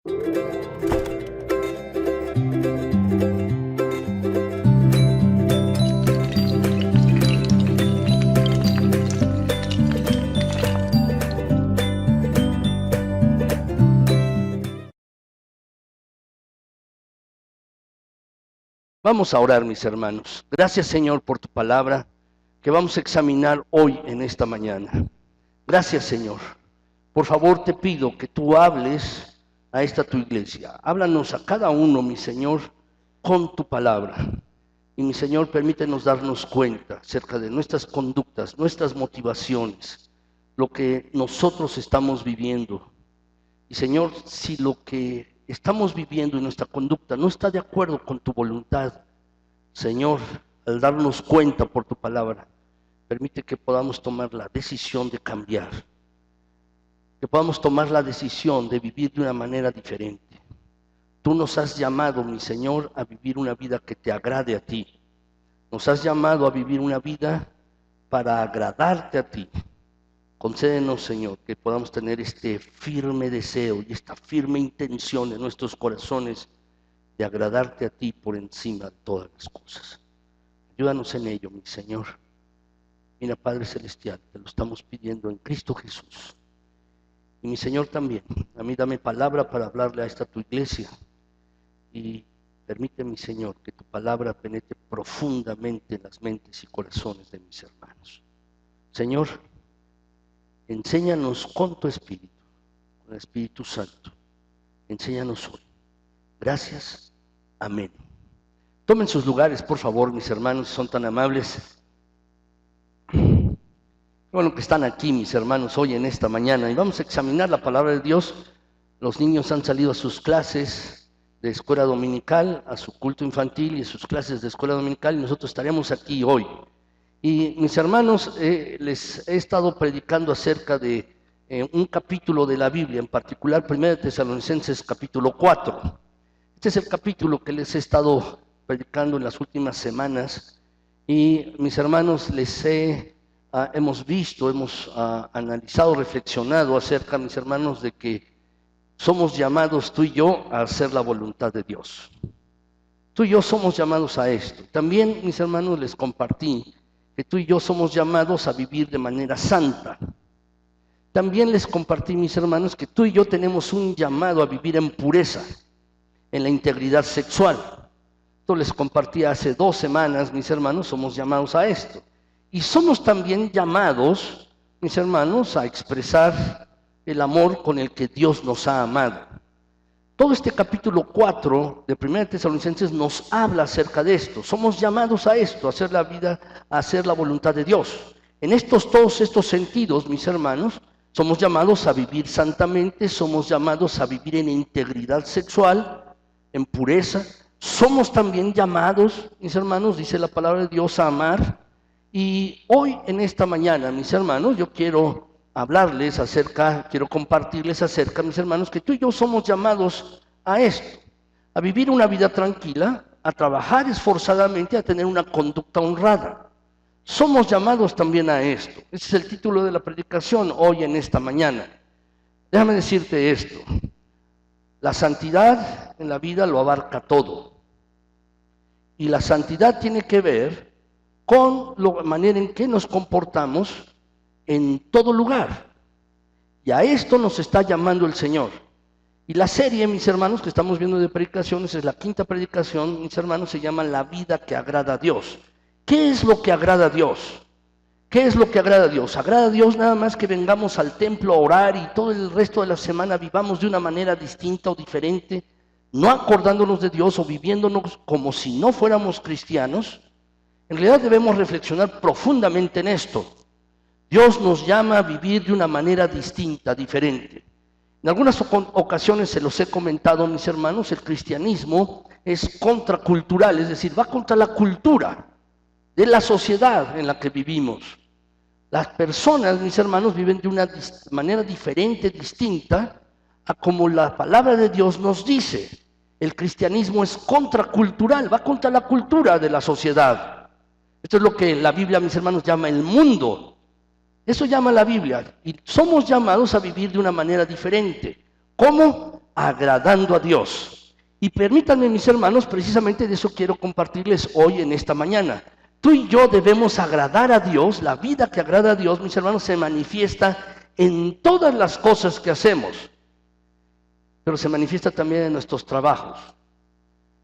Vamos a orar, mis hermanos. Gracias, Señor, por tu palabra que vamos a examinar hoy en esta mañana. Gracias, Señor. Por favor, te pido que tú hables a esta tu iglesia. Háblanos a cada uno, mi Señor, con tu palabra. Y mi Señor, permítenos darnos cuenta acerca de nuestras conductas, nuestras motivaciones, lo que nosotros estamos viviendo. Y Señor, si lo que estamos viviendo y nuestra conducta no está de acuerdo con tu voluntad, Señor, al darnos cuenta por tu palabra, permite que podamos tomar la decisión de cambiar, que podamos tomar la decisión de vivir de una manera diferente. Tú nos has llamado, mi Señor, a vivir una vida que te agrade a ti. Nos has llamado a vivir una vida para agradarte a ti. Concédenos, Señor, que podamos tener este firme deseo y esta firme intención en nuestros corazones de agradarte a ti por encima de todas las cosas. Ayúdanos en ello, mi Señor. Mira, Padre Celestial, te lo estamos pidiendo en Cristo Jesús. Y mi Señor también, a mí dame palabra para hablarle a esta tu iglesia. Y permite, mi Señor, que tu palabra penetre profundamente en las mentes y corazones de mis hermanos. Señor, enséñanos con tu Espíritu, con el Espíritu Santo. Enséñanos hoy. Gracias. Amén. Tomen sus lugares, por favor, mis hermanos, si son tan amables. Bueno, que están aquí, mis hermanos, hoy en esta mañana. Y vamos a examinar la palabra de Dios. Los niños han salido a sus clases de escuela dominical, a su culto infantil y a sus clases de escuela dominical, y nosotros estaremos aquí hoy. Y mis hermanos, les he estado predicando acerca de un capítulo de la Biblia, en particular 1 Tesalonicenses capítulo 4. Este es el capítulo que les he estado predicando en las últimas semanas. Y mis hermanos, hemos visto, hemos analizado, reflexionado acerca, mis hermanos, de que somos llamados tú y yo a hacer la voluntad de Dios. Tú y yo somos llamados a esto. También, mis hermanos, les compartí que tú y yo somos llamados a vivir de manera santa. También les compartí, mis hermanos, que tú y yo tenemos un llamado a vivir en pureza, en la integridad sexual. Esto les compartí hace 2 semanas, mis hermanos, somos llamados a esto. Y somos también llamados, mis hermanos, a expresar el amor con el que Dios nos ha amado. Todo este capítulo 4 de 1 Tesalonicenses nos habla acerca de esto. Somos llamados a esto, a hacer la vida, a hacer la voluntad de Dios. En todos estos sentidos, mis hermanos, somos llamados a vivir santamente, somos llamados a vivir en integridad sexual, en pureza. Somos también llamados, mis hermanos, dice la palabra de Dios, a amar. Y hoy, en esta mañana, mis hermanos, yo quiero quiero compartirles acerca, mis hermanos, que tú y yo somos llamados a esto, a vivir una vida tranquila, a trabajar esforzadamente, a tener una conducta honrada. Somos llamados también a esto. Ese es el título de la predicación hoy en esta mañana. Déjame decirte esto. La santidad en la vida lo abarca todo. Y la santidad tiene que ver con la manera en que nos comportamos en todo lugar. Y a esto nos está llamando el Señor. Y la serie, mis hermanos, que estamos viendo de predicaciones, es la 5ª predicación, mis hermanos, se llama La vida que agrada a Dios. ¿Qué es lo que agrada a Dios? ¿Qué es lo que agrada a Dios? Agrada a Dios nada más que vengamos al templo a orar y todo el resto de la semana vivamos de una manera distinta o diferente, no acordándonos de Dios o viviéndonos como si no fuéramos cristianos. En realidad debemos reflexionar profundamente en esto. Dios nos llama a vivir de una manera distinta, diferente. En algunas ocasiones se los he comentado, mis hermanos, el cristianismo es contracultural, es decir, va contra la cultura de la sociedad en la que vivimos. Las personas, mis hermanos, viven de una manera diferente, distinta, a como la palabra de Dios nos dice. El cristianismo es contracultural, va contra la cultura de la sociedad. Esto es lo que la Biblia, mis hermanos, llama el mundo. Eso llama la Biblia. Y somos llamados a vivir de una manera diferente. ¿Cómo? agradando a Dios. Y permítanme, mis hermanos, precisamente de eso quiero compartirles hoy en esta mañana. Tú y yo debemos agradar a Dios. La vida que agrada a Dios, mis hermanos, se manifiesta en todas las cosas que hacemos, pero se manifiesta también en nuestros trabajos.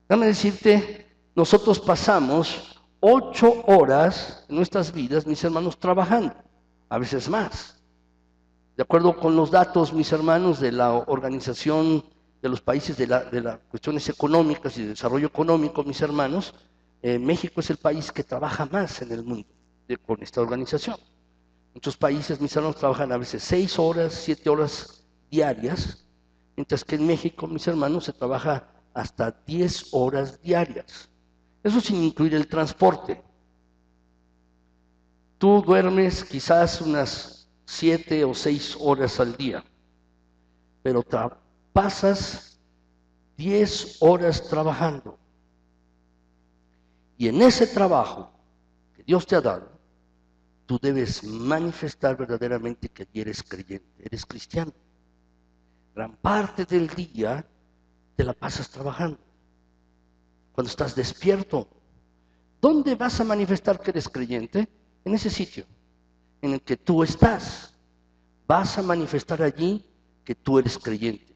Déjame decirte, nosotros pasamos 8 horas en nuestras vidas, mis hermanos, trabajando, a veces más. De acuerdo con los datos, mis hermanos, de la Organización de los Países de las Cuestiones Económicas y de Desarrollo Económico, mis hermanos, México es el país que trabaja más en el mundo con esta organización. Muchos países, mis hermanos, trabajan a veces 6 horas, 7 horas diarias, mientras que en México, mis hermanos, se trabaja hasta 10 horas diarias. Eso sin incluir el transporte. Tú duermes quizás unas 7 o 6 horas al día, pero pasas 10 horas trabajando. Y en ese trabajo que Dios te ha dado, tú debes manifestar verdaderamente que eres creyente, eres cristiano. Gran parte del día te la pasas trabajando. Cuando estás despierto, ¿dónde vas a manifestar que eres creyente? En ese sitio en el que tú estás. Vas a manifestar allí que tú eres creyente.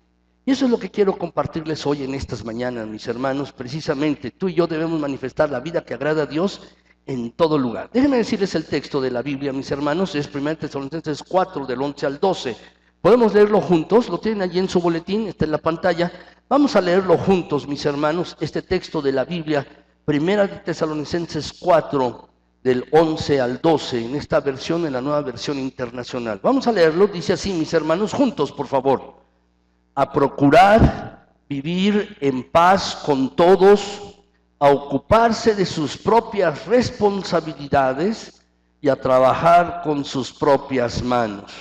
Y eso es lo que quiero compartirles hoy en estas mañanas, mis hermanos. Precisamente, tú y yo debemos manifestar la vida que agrada a Dios en todo lugar. Déjenme decirles el texto de la Biblia, mis hermanos. Es 1 Tesalonicenses 4, del 11 al 12. Podemos leerlo juntos, lo tienen allí en su boletín, está en la pantalla. Vamos a leerlo juntos, mis hermanos, este texto de la Biblia, 1 Tesalonicenses 4, del 11 al 12, en esta versión, en la Nueva Versión Internacional. Vamos a leerlo, dice así, mis hermanos, juntos, por favor. A procurar vivir en paz con todos, a ocuparse de sus propias responsabilidades y a trabajar con sus propias manos.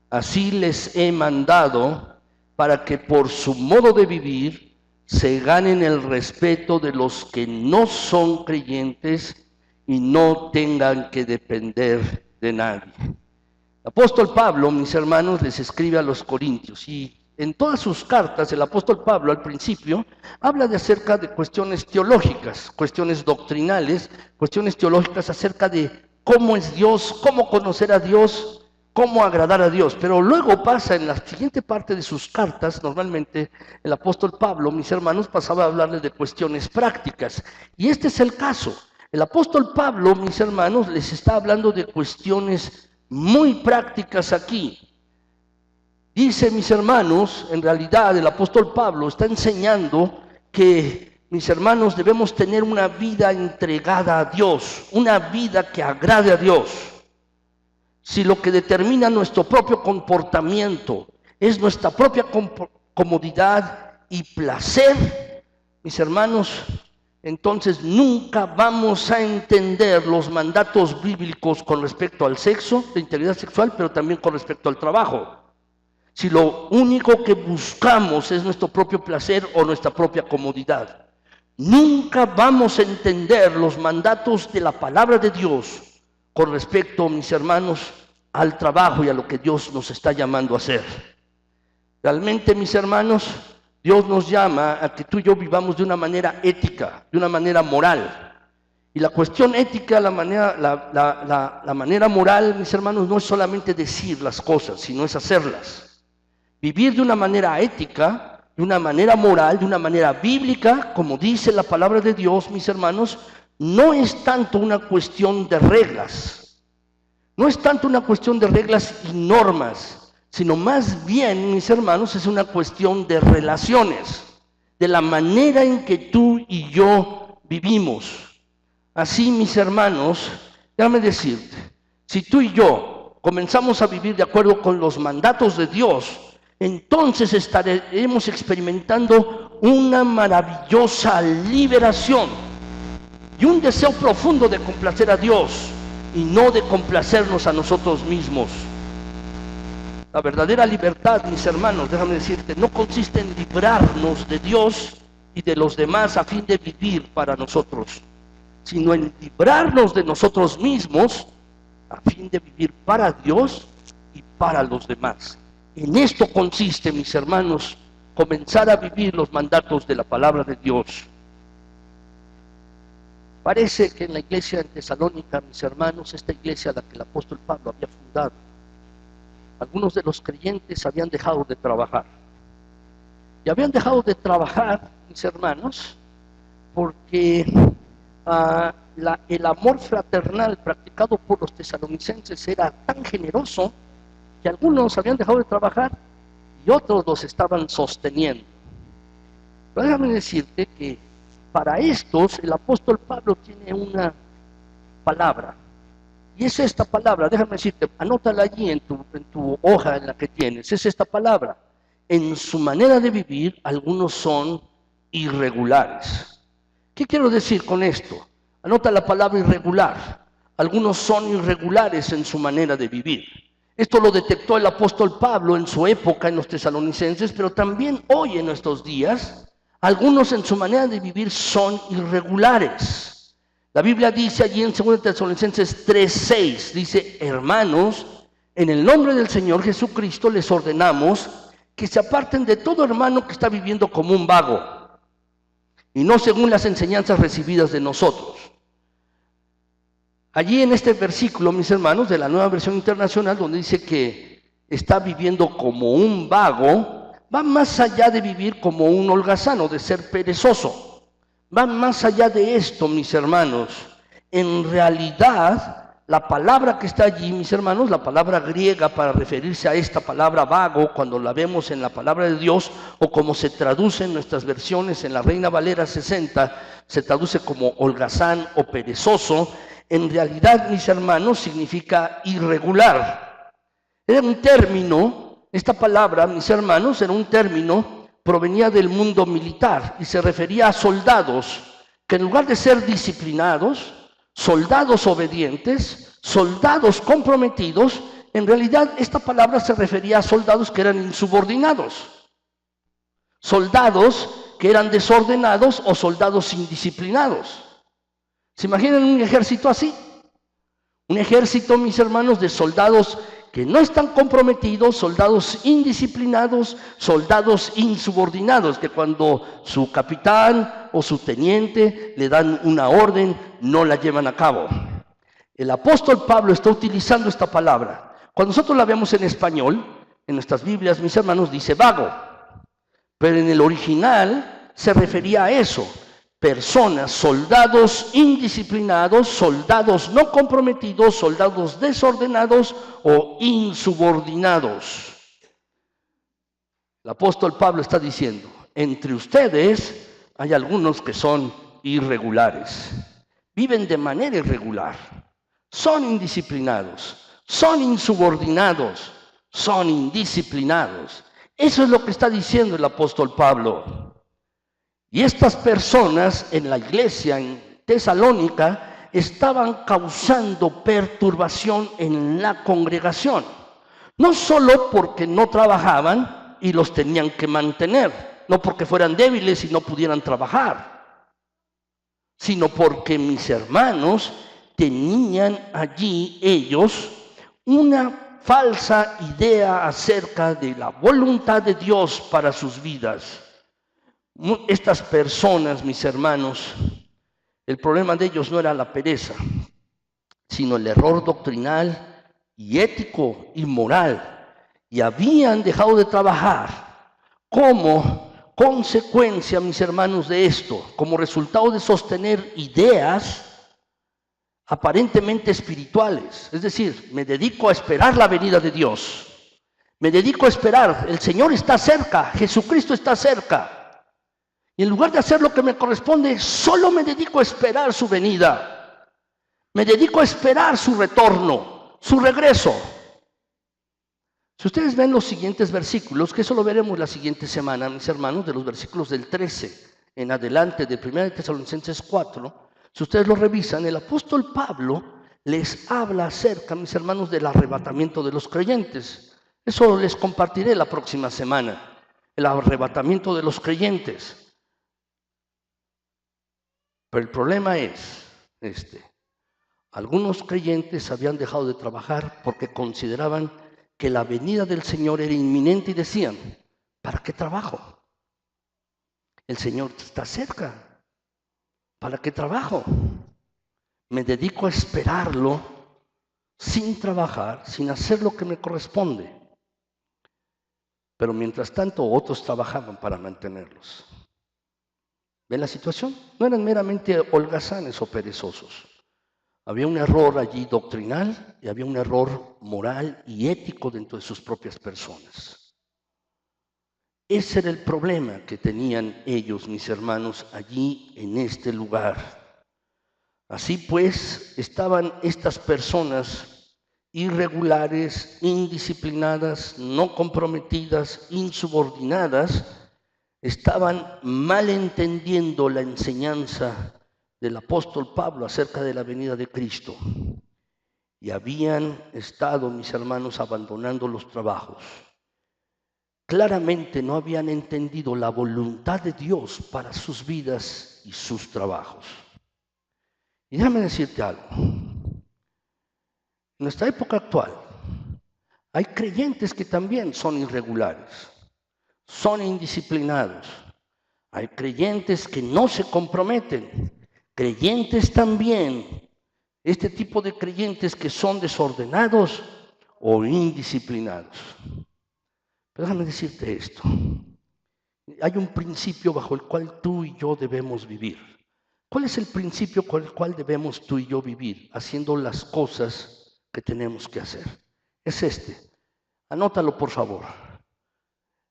Así les he mandado para que por su modo de vivir se ganen el respeto de los que no son creyentes y no tengan que depender de nadie. El apóstol Pablo, mis hermanos, les escribe a los corintios, y en todas sus cartas el apóstol Pablo al principio habla acerca de cuestiones teológicas, cuestiones doctrinales, cuestiones teológicas acerca de cómo es Dios, cómo conocer a Dios, cómo agradar a Dios. Pero luego pasa en la siguiente parte de sus cartas, normalmente el apóstol Pablo, mis hermanos, pasaba a hablarles de cuestiones prácticas. Y este es el caso. El apóstol Pablo, mis hermanos, les está hablando de cuestiones muy prácticas aquí. Dice, mis hermanos, en realidad el apóstol Pablo está enseñando que, mis hermanos, debemos tener una vida entregada a Dios, una vida que agrade a Dios. Si lo que determina nuestro propio comportamiento es nuestra propia comodidad y placer, mis hermanos, entonces nunca vamos a entender los mandatos bíblicos con respecto al sexo, la integridad sexual, pero también con respecto al trabajo. Si lo único que buscamos es nuestro propio placer o nuestra propia comodidad, nunca vamos a entender los mandatos de la palabra de Dios con respecto, mis hermanos, al trabajo y a lo que Dios nos está llamando a hacer. Realmente, mis hermanos, Dios nos llama a que tú y yo vivamos de una manera ética, de una manera moral. Y la cuestión ética, la manera moral, mis hermanos, no es solamente decir las cosas, sino es hacerlas. Vivir de una manera ética, de una manera moral, de una manera bíblica, como dice la palabra de Dios, mis hermanos, no es tanto una cuestión de reglas, no es tanto una cuestión de reglas y normas, sino más bien, mis hermanos, es una cuestión de relaciones, de la manera en que tú y yo vivimos. Así, mis hermanos, déjame decirte, si tú y yo comenzamos a vivir de acuerdo con los mandatos de Dios, entonces estaremos experimentando una maravillosa liberación y un deseo profundo de complacer a Dios y no de complacernos a nosotros mismos. La verdadera libertad, mis hermanos, déjame decirte, no consiste en librarnos de Dios y de los demás a fin de vivir para nosotros, sino en librarnos de nosotros mismos a fin de vivir para Dios y para los demás. En esto consiste, mis hermanos, comenzar a vivir los mandatos de la palabra de Dios. Parece que en la iglesia en Tesalónica, mis hermanos, esta iglesia a la que el apóstol Pablo había fundado, algunos de los creyentes habían dejado de trabajar. Y habían dejado de trabajar, mis hermanos, porque el amor fraternal practicado por los tesalonicenses era tan generoso que algunos habían dejado de trabajar y otros los estaban sosteniendo. Pero déjame decirte que para estos el apóstol Pablo tiene una palabra, y es esta palabra. Déjame decirte, anótala allí en tu hoja en la que tienes. Es esta palabra: en su manera de vivir algunos son irregulares. ¿Qué quiero decir con esto? Anota la palabra irregular. Algunos son irregulares en su manera de vivir. Esto lo detectó el apóstol Pablo en su época en los tesalonicenses, pero también hoy en nuestros días, algunos en su manera de vivir son irregulares. La Biblia dice allí en 2 Tesalonicenses 3:6, dice: hermanos, en el nombre del Señor Jesucristo les ordenamos que se aparten de todo hermano que está viviendo como un vago y no según las enseñanzas recibidas de nosotros. Allí en este versículo, mis hermanos, de la Nueva Versión Internacional, donde dice que está viviendo como un vago, va más allá de vivir como un holgazano, de ser perezoso. Va más allá de esto, mis hermanos. En realidad, la palabra que está allí, mis hermanos, la palabra griega para referirse a esta palabra vago, cuando la vemos en la palabra de Dios, o como se traduce en nuestras versiones, en la Reina Valera 60, se traduce como holgazán o perezoso. En realidad, mis hermanos, significa irregular. Era un término, esta palabra, mis hermanos, era un término, provenía del mundo militar y se refería a soldados que en lugar de ser disciplinados, soldados obedientes, soldados comprometidos, en realidad esta palabra se refería a soldados que eran insubordinados, soldados que eran desordenados o soldados indisciplinados. ¿Se imaginan un ejército así? Un ejército, mis hermanos, de soldados que no están comprometidos, soldados indisciplinados, soldados insubordinados, que cuando su capitán o su teniente le dan una orden, no la llevan a cabo. El apóstol Pablo está utilizando esta palabra. Cuando nosotros la vemos en español, en nuestras Biblias, mis hermanos, dice vago, pero en el original se refería a eso: personas, soldados indisciplinados, soldados no comprometidos, soldados desordenados o insubordinados. El apóstol Pablo está diciendo: entre ustedes hay algunos que son irregulares, viven de manera irregular, son indisciplinados, son insubordinados, son indisciplinados. Eso es lo que está diciendo el apóstol Pablo. Y estas personas en la iglesia en Tesalónica estaban causando perturbación en la congregación. No solo porque no trabajaban y los tenían que mantener, no porque fueran débiles y no pudieran trabajar, sino porque, mis hermanos, tenían allí ellos una falsa idea acerca de la voluntad de Dios para sus vidas. Estas personas, mis hermanos, el problema de ellos no era la pereza, sino el error doctrinal y ético y moral. Y habían dejado de trabajar como consecuencia, mis hermanos, de esto, como resultado de sostener ideas aparentemente espirituales. Es decir, me dedico a esperar la venida de Dios. Me dedico a esperar, el Señor está cerca, Jesucristo está cerca. Y en lugar de hacer lo que me corresponde, solo me dedico a esperar su venida. Me dedico a esperar su retorno, su regreso. Si ustedes ven los siguientes versículos, que eso lo veremos la siguiente semana, mis hermanos, de los versículos del 13 en adelante de 1 Tesalonicenses 4, si ustedes lo revisan, el apóstol Pablo les habla acerca, mis hermanos, del arrebatamiento de los creyentes. Eso les compartiré la próxima semana, el arrebatamiento de los creyentes. Pero el problema es algunos creyentes habían dejado de trabajar porque consideraban que la venida del Señor era inminente y decían: ¿para qué trabajo? El Señor está cerca. ¿Para qué trabajo? Me dedico a esperarlo sin trabajar, sin hacer lo que me corresponde. Pero mientras tanto, otros trabajaban para mantenerlos. ¿Ven la situación? No eran meramente holgazanes o perezosos. Había un error allí doctrinal y había un error moral y ético dentro de sus propias personas. Ese era el problema que tenían ellos, mis hermanos, allí en este lugar. Así pues, estaban estas personas irregulares, indisciplinadas, no comprometidas, insubordinadas, estaban malentendiendo la enseñanza del apóstol Pablo acerca de la venida de Cristo. Y habían estado, mis hermanos, abandonando los trabajos. Claramente no habían entendido la voluntad de Dios para sus vidas y sus trabajos. Y déjame decirte algo. En nuestra época actual hay creyentes que también son irregulares, son indisciplinados. Hay creyentes que no se comprometen. Creyentes también, este tipo de creyentes que son desordenados o indisciplinados. Pero déjame decirte esto. Hay un principio bajo el cual tú y yo debemos vivir. ¿Cuál es el principio con el cual debemos tú y yo vivir? Haciendo las cosas que tenemos que hacer. Es este. Anótalo, por favor.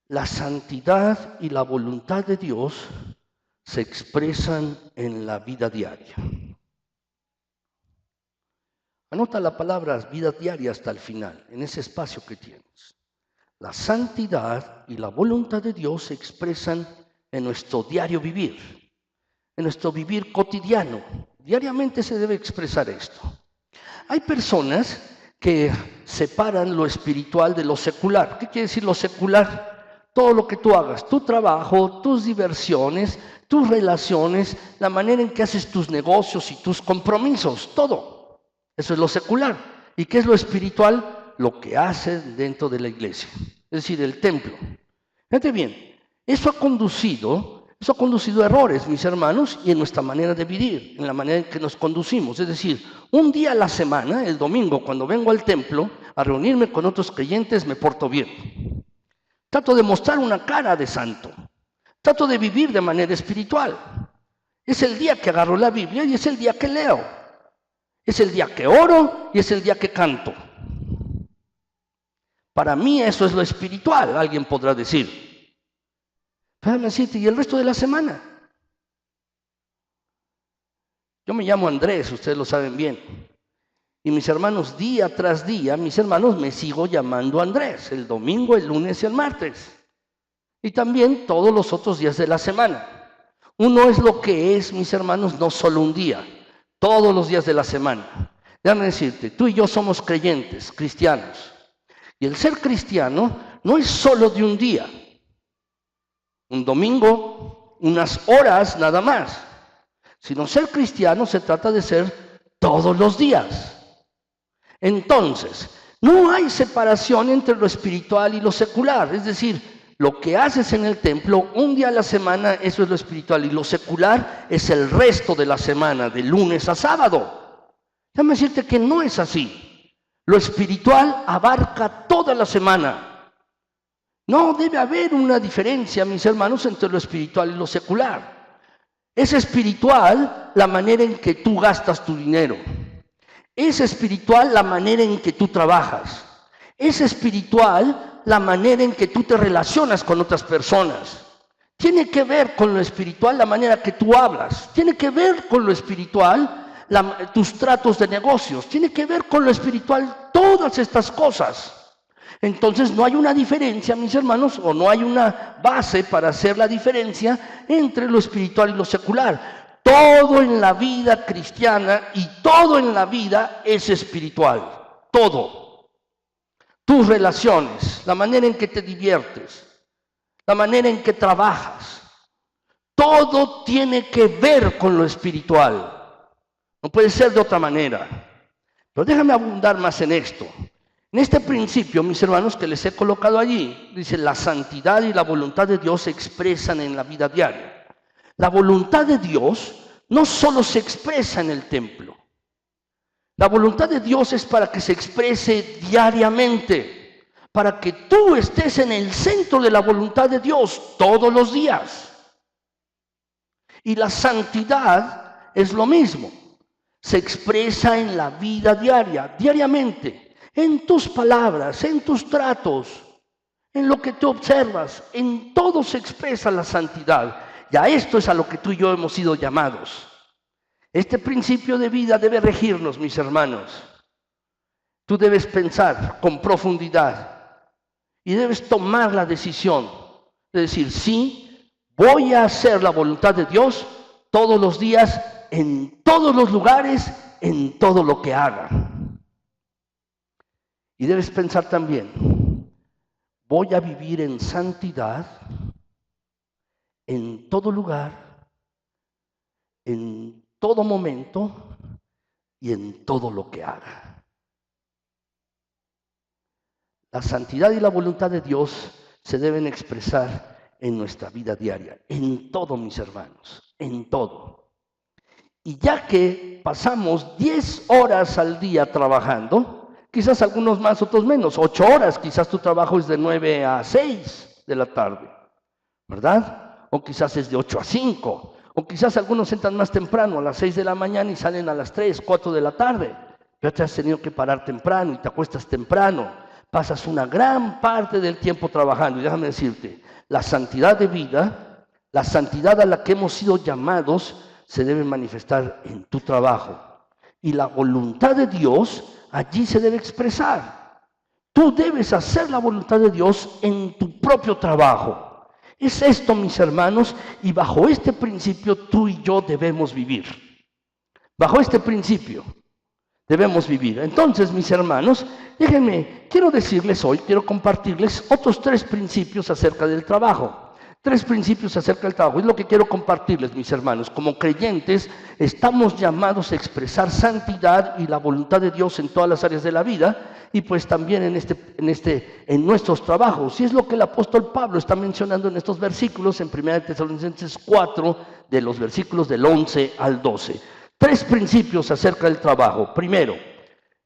La santidad y la voluntad de Dios se expresan en la vida diaria. Anota la palabra vida diaria hasta el final, en ese espacio que tienes. La santidad y la voluntad de Dios se expresan en nuestro diario vivir, en nuestro vivir cotidiano. Diariamente se debe expresar esto. Hay personas que separan lo espiritual de lo secular. ¿Qué quiere decir lo secular? Todo lo que tú hagas, tu trabajo, tus diversiones, tus relaciones, la manera en que haces tus negocios y tus compromisos, todo. Eso es lo secular. ¿Y qué es lo espiritual? Lo que haces dentro de la iglesia, es decir, el templo. Fíjate bien, eso ha conducido a errores, mis hermanos, y en nuestra manera de vivir, en la manera en que nos conducimos. Es decir, un día a la semana, el domingo, cuando vengo al templo a reunirme con otros creyentes, me porto bien. Trato de mostrar una cara de santo. Trato de vivir de manera espiritual. Es el día que agarro la Biblia y es el día que leo. Es el día que oro y es el día que canto. Para mí eso es lo espiritual, alguien podrá decir. Déjame decirte, ¿y el resto de la semana? Yo me llamo Andrés, ustedes lo saben bien. Y mis hermanos, día tras día, mis hermanos, me sigo llamando Andrés. El domingo, el lunes y el martes. Y también todos los otros días de la semana. Uno es lo que es, mis hermanos, no solo un día. Todos los días de la semana. Déjame decirte, tú y yo somos creyentes, cristianos. Y el ser cristiano no es solo de un día. Un domingo, unas horas nada más. Sino ser cristiano se trata de ser todos los días. Entonces, no hay separación entre lo espiritual y lo secular. Es decir, lo que haces en el templo un día a la semana, eso es lo espiritual. Y lo secular es el resto de la semana, de lunes a sábado. Déjame decirte que no es así. Lo espiritual abarca toda la semana. No debe haber una diferencia, mis hermanos, entre lo espiritual y lo secular. Es espiritual la manera en que tú gastas tu dinero. Es espiritual la manera en que tú trabajas. Es espiritual la manera en que tú te relacionas con otras personas. Tiene que ver con lo espiritual la manera que tú hablas. Tiene que ver con lo espiritual tus tratos de negocios. Tiene que ver con lo espiritual todas estas cosas. Entonces no hay una diferencia, mis hermanos, o no hay una base para hacer la diferencia entre lo espiritual y lo secular. Todo en la vida cristiana y todo en la vida es espiritual. Todo. Tus relaciones, la manera en que te diviertes, la manera en que trabajas, todo tiene que ver con lo espiritual. No puede ser de otra manera. Pero déjame abundar más en esto. En este principio, mis hermanos, que les he colocado allí, dice, la santidad y la voluntad de Dios se expresan en la vida diaria. La voluntad de Dios no solo se expresa en el templo. La voluntad de Dios es para que se exprese diariamente, para que tú estés en el centro de la voluntad de Dios todos los días. Y la santidad es lo mismo. Se expresa en la vida diaria, diariamente, en tus palabras, en tus tratos, en lo que tú observas, en todo se expresa la santidad. Y a esto es a lo que tú y yo hemos sido llamados. Este principio de vida debe regirnos, mis hermanos. Tú debes pensar con profundidad y debes tomar la decisión de decir, sí, voy a hacer la voluntad de Dios todos los días, en todos los lugares, en todo lo que haga. Y debes pensar también, voy a vivir en santidad en todo lugar, en todo momento y en todo lo que haga. La santidad y la voluntad de Dios se deben expresar en nuestra vida diaria, en todo, mis hermanos, en todo. Y ya que pasamos 10 horas al día trabajando, quizás algunos más, otros menos, 8 horas, quizás tu trabajo es de 9 a 6 de la tarde, ¿verdad? O quizás es de 8 a 5, o quizás algunos entran más temprano, a las 6 de la mañana y salen a las 3, 4 de la tarde. Ya te has tenido que parar temprano y te acuestas temprano. Pasas una gran parte del tiempo trabajando. Y déjame decirte, la santidad de vida, la santidad a la que hemos sido llamados, se debe manifestar en tu trabajo. Y la voluntad de Dios allí se debe expresar. Tú debes hacer la voluntad de Dios en tu propio trabajo. Es esto, mis hermanos, y bajo este principio tú y yo debemos vivir. Bajo este principio debemos vivir. Entonces, mis hermanos, déjenme, quiero decirles hoy, quiero compartirles otros 3 principios acerca del trabajo. 3 principios acerca del trabajo. Es lo que quiero compartirles, mis hermanos. Como creyentes, estamos llamados a expresar santidad y la voluntad de Dios en todas las áreas de la vida y pues también en nuestros trabajos. Y es lo que el apóstol Pablo está mencionando en estos versículos en 1 Tesalonicenses 4, de los versículos del 11 al 12. 3 principios acerca del trabajo. Primero,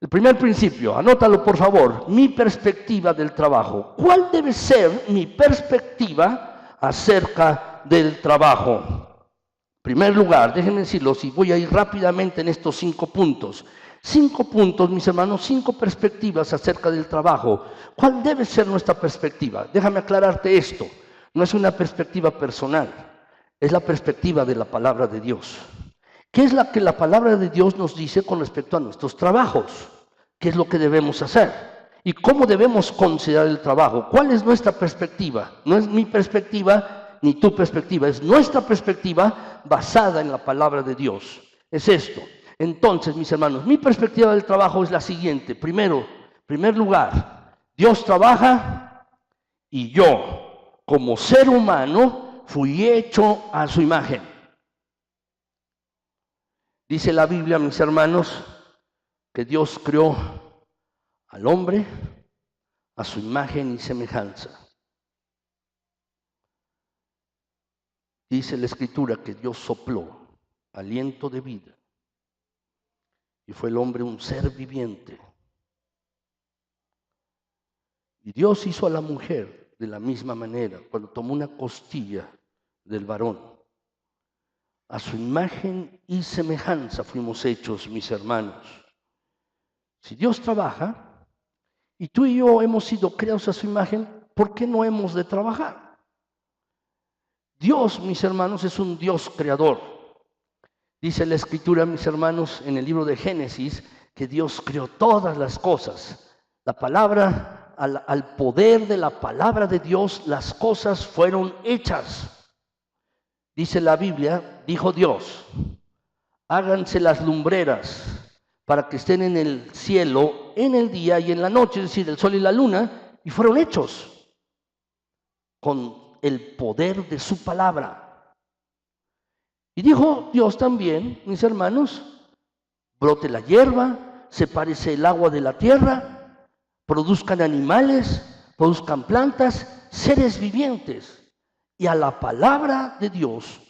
el primer principio, anótalo por favor, mi perspectiva del trabajo. ¿Cuál debe ser mi perspectiva acerca del trabajo? En primer lugar, déjenme decirlo, si voy a ir rápidamente en estos 5 puntos. 5 puntos, mis hermanos, 5 perspectivas acerca del trabajo. ¿Cuál debe ser nuestra perspectiva? Déjame aclararte esto. No es una perspectiva personal, es la perspectiva de la palabra de Dios. ¿Qué es la que la palabra de Dios nos dice con respecto a nuestros trabajos? ¿Qué es lo que debemos hacer? ¿Y cómo debemos considerar el trabajo? ¿Cuál es nuestra perspectiva? No es mi perspectiva ni tu perspectiva, es nuestra perspectiva basada en la palabra de Dios. Es esto. Entonces, mis hermanos, mi perspectiva del trabajo es la siguiente. Primero, en primer lugar, Dios trabaja y yo, como ser humano, fui hecho a su imagen. Dice la Biblia, mis hermanos, que Dios creó al hombre a su imagen y semejanza. Dice la Escritura que Dios sopló aliento de vida y fue el hombre un ser viviente. Y Dios hizo a la mujer de la misma manera, cuando tomó una costilla del varón. A su imagen y semejanza fuimos hechos, mis hermanos. Si Dios trabaja y tú y yo hemos sido creados a su imagen, ¿por qué no hemos de trabajar? Dios, mis hermanos, es un Dios creador. Dice la Escritura, mis hermanos, en el libro de Génesis, que Dios creó todas las cosas. La palabra, al poder de la palabra de Dios, las cosas fueron hechas. Dice la Biblia, dijo Dios, háganse las lumbreras para que estén en el cielo en el día y en la noche, es decir, el sol y la luna, y fueron hechos con el poder de su palabra. Y dijo Dios también, mis hermanos, brote la hierba, sepárese el agua de la tierra, produzcan animales, produzcan plantas, seres vivientes. Y a la palabra de Dios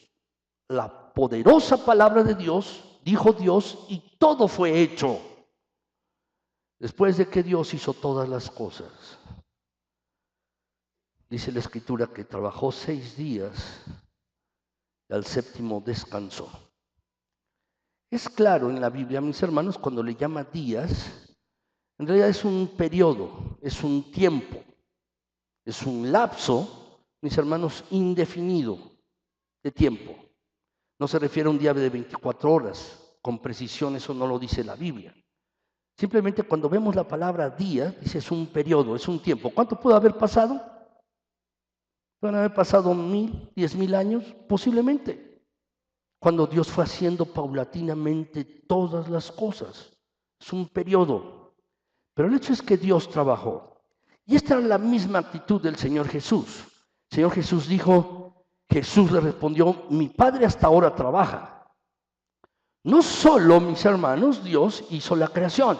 la poderosa palabra de Dios, dijo Dios, y todo fue hecho. Después de que Dios hizo todas las cosas, dice la Escritura que trabajó 6 días y al séptimo descansó. Es claro en la Biblia, mis hermanos, cuando le llama días, en realidad es un periodo, es un tiempo, es un lapso, mis hermanos, indefinido de tiempo. No se refiere a un día de 24 horas, con precisión eso no lo dice la Biblia. Simplemente cuando vemos la palabra día, dice es un periodo, es un tiempo. ¿Cuánto puede haber pasado? ¿Pueden haber pasado 1000, 10,000 años? Posiblemente. Cuando Dios fue haciendo paulatinamente todas las cosas. Es un periodo. Pero el hecho es que Dios trabajó. Y esta era la misma actitud del Señor Jesús. El Señor Jesús dijo, Jesús le respondió, mi Padre hasta ahora trabaja. No solo, mis hermanos, Dios hizo la creación,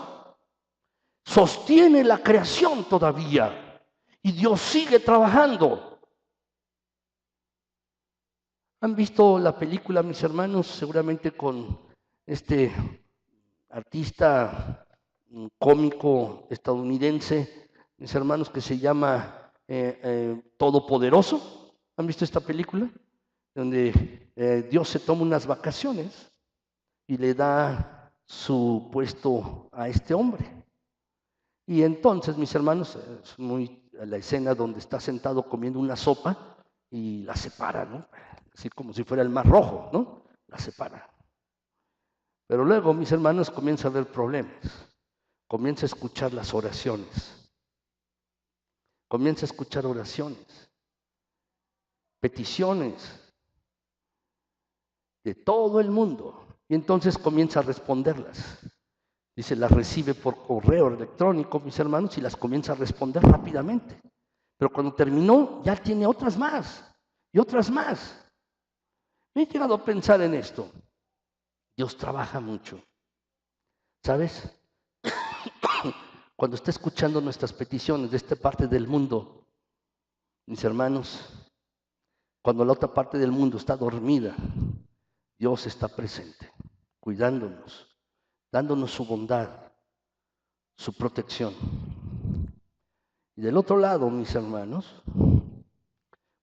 sostiene la creación todavía y Dios sigue trabajando. ¿Han visto la película, mis hermanos? Seguramente con este artista cómico estadounidense, mis hermanos, que se llama Todopoderoso. ¿Han visto esta película? Donde Dios se toma unas vacaciones y le da su puesto a este hombre. Y entonces, mis hermanos, es muy la escena donde está sentado comiendo una sopa y la separa, ¿no? Así como si fuera el mar rojo, ¿no? La separa. Pero luego, mis hermanos, comienza a haber problemas. Comienza a escuchar las oraciones. Comienza a escuchar oraciones, peticiones de todo el mundo. Y entonces comienza a responderlas. Dice, las recibe por correo electrónico, mis hermanos, y las comienza a responder rápidamente. Pero cuando terminó, ya tiene otras más y otras más. Me he llegado a pensar en esto. Dios trabaja mucho. ¿Sabes? Cuando está escuchando nuestras peticiones de esta parte del mundo, mis hermanos, cuando la otra parte del mundo está dormida, Dios está presente, cuidándonos, dándonos su bondad, su protección. Y del otro lado, mis hermanos,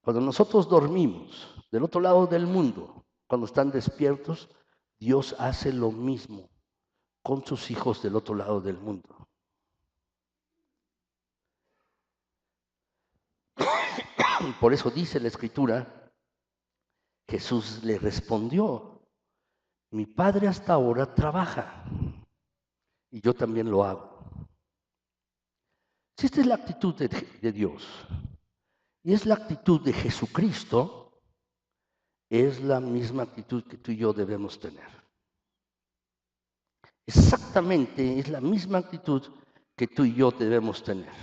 cuando nosotros dormimos, del otro lado del mundo, cuando están despiertos, Dios hace lo mismo con sus hijos del otro lado del mundo. Por eso dice la Escritura, Jesús le respondió, mi Padre hasta ahora trabaja y yo también lo hago. Si esta es la actitud de Dios y es la actitud de Jesucristo, es la misma actitud que tú y yo debemos tener. Exactamente, es la misma actitud que tú y yo debemos tener.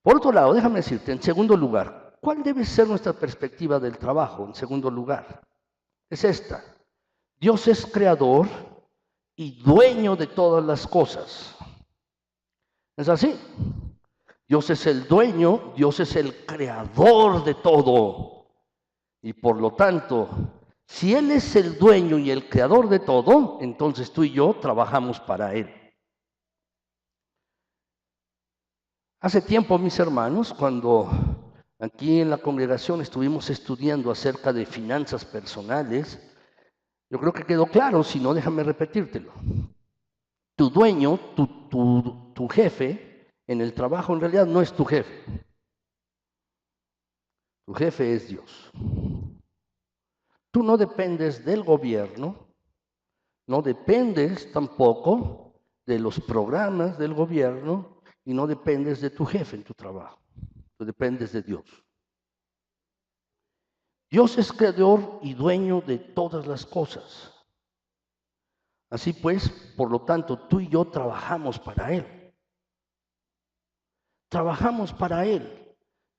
Por otro lado, déjame decirte, en segundo lugar, ¿cuál debe ser nuestra perspectiva del trabajo? En segundo lugar, es esta. Dios es creador y dueño de todas las cosas. ¿Es así? Dios es el dueño, Dios es el creador de todo. Y por lo tanto, si Él es el dueño y el creador de todo, entonces tú y yo trabajamos para Él. Hace tiempo, mis hermanos, cuando aquí en la congregación estuvimos estudiando acerca de finanzas personales, yo creo que quedó claro, si no, déjame repetírtelo. Tu dueño, tu jefe en el trabajo en realidad no es tu jefe. Tu jefe es Dios. Tú no dependes del gobierno, no dependes tampoco de los programas del gobierno y no dependes de tu jefe en tu trabajo. Tú dependes de Dios. Dios es creador y dueño de todas las cosas. Así pues, por lo tanto, tú y yo trabajamos para Él. Trabajamos para Él.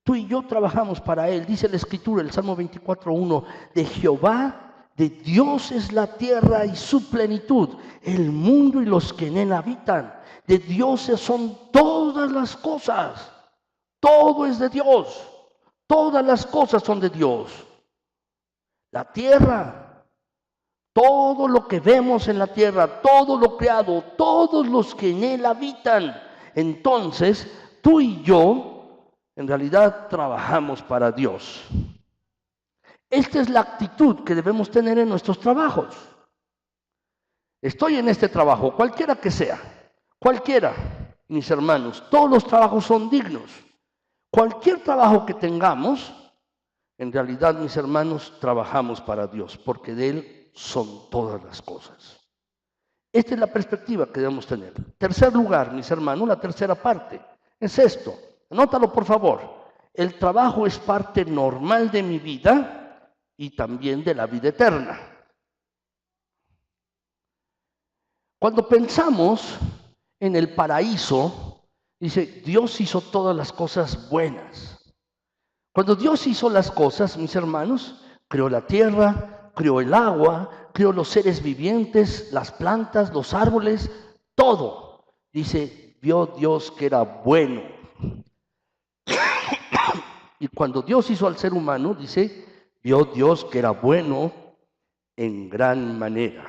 Tú y yo trabajamos para Él. Dice la Escritura, el Salmo 24:1, de Jehová, de Dios es la tierra y su plenitud, el mundo y los que en él habitan. De Dios son todas las cosas. Todo es de Dios. Todas las cosas son de Dios. La tierra, todo lo que vemos en la tierra, todo lo creado, todos los que en él habitan. Entonces, tú y yo, en realidad, trabajamos para Dios. Esta es la actitud que debemos tener en nuestros trabajos. Estoy en este trabajo, cualquiera que sea, cualquiera, mis hermanos, todos los trabajos son dignos. Cualquier trabajo que tengamos, en realidad, mis hermanos, trabajamos para Dios, porque de Él son todas las cosas. Esta es la perspectiva que debemos tener. Tercer lugar, mis hermanos, la tercera parte, es esto. Anótalo, por favor. El trabajo es parte normal de mi vida y también de la vida eterna. Cuando pensamos en el paraíso, dice, Dios hizo todas las cosas buenas. Cuando Dios hizo las cosas, mis hermanos, creó la tierra, creó el agua, creó los seres vivientes, las plantas, los árboles, todo. Dice, vio Dios que era bueno. Y cuando Dios hizo al ser humano, dice, vio Dios que era bueno en gran manera.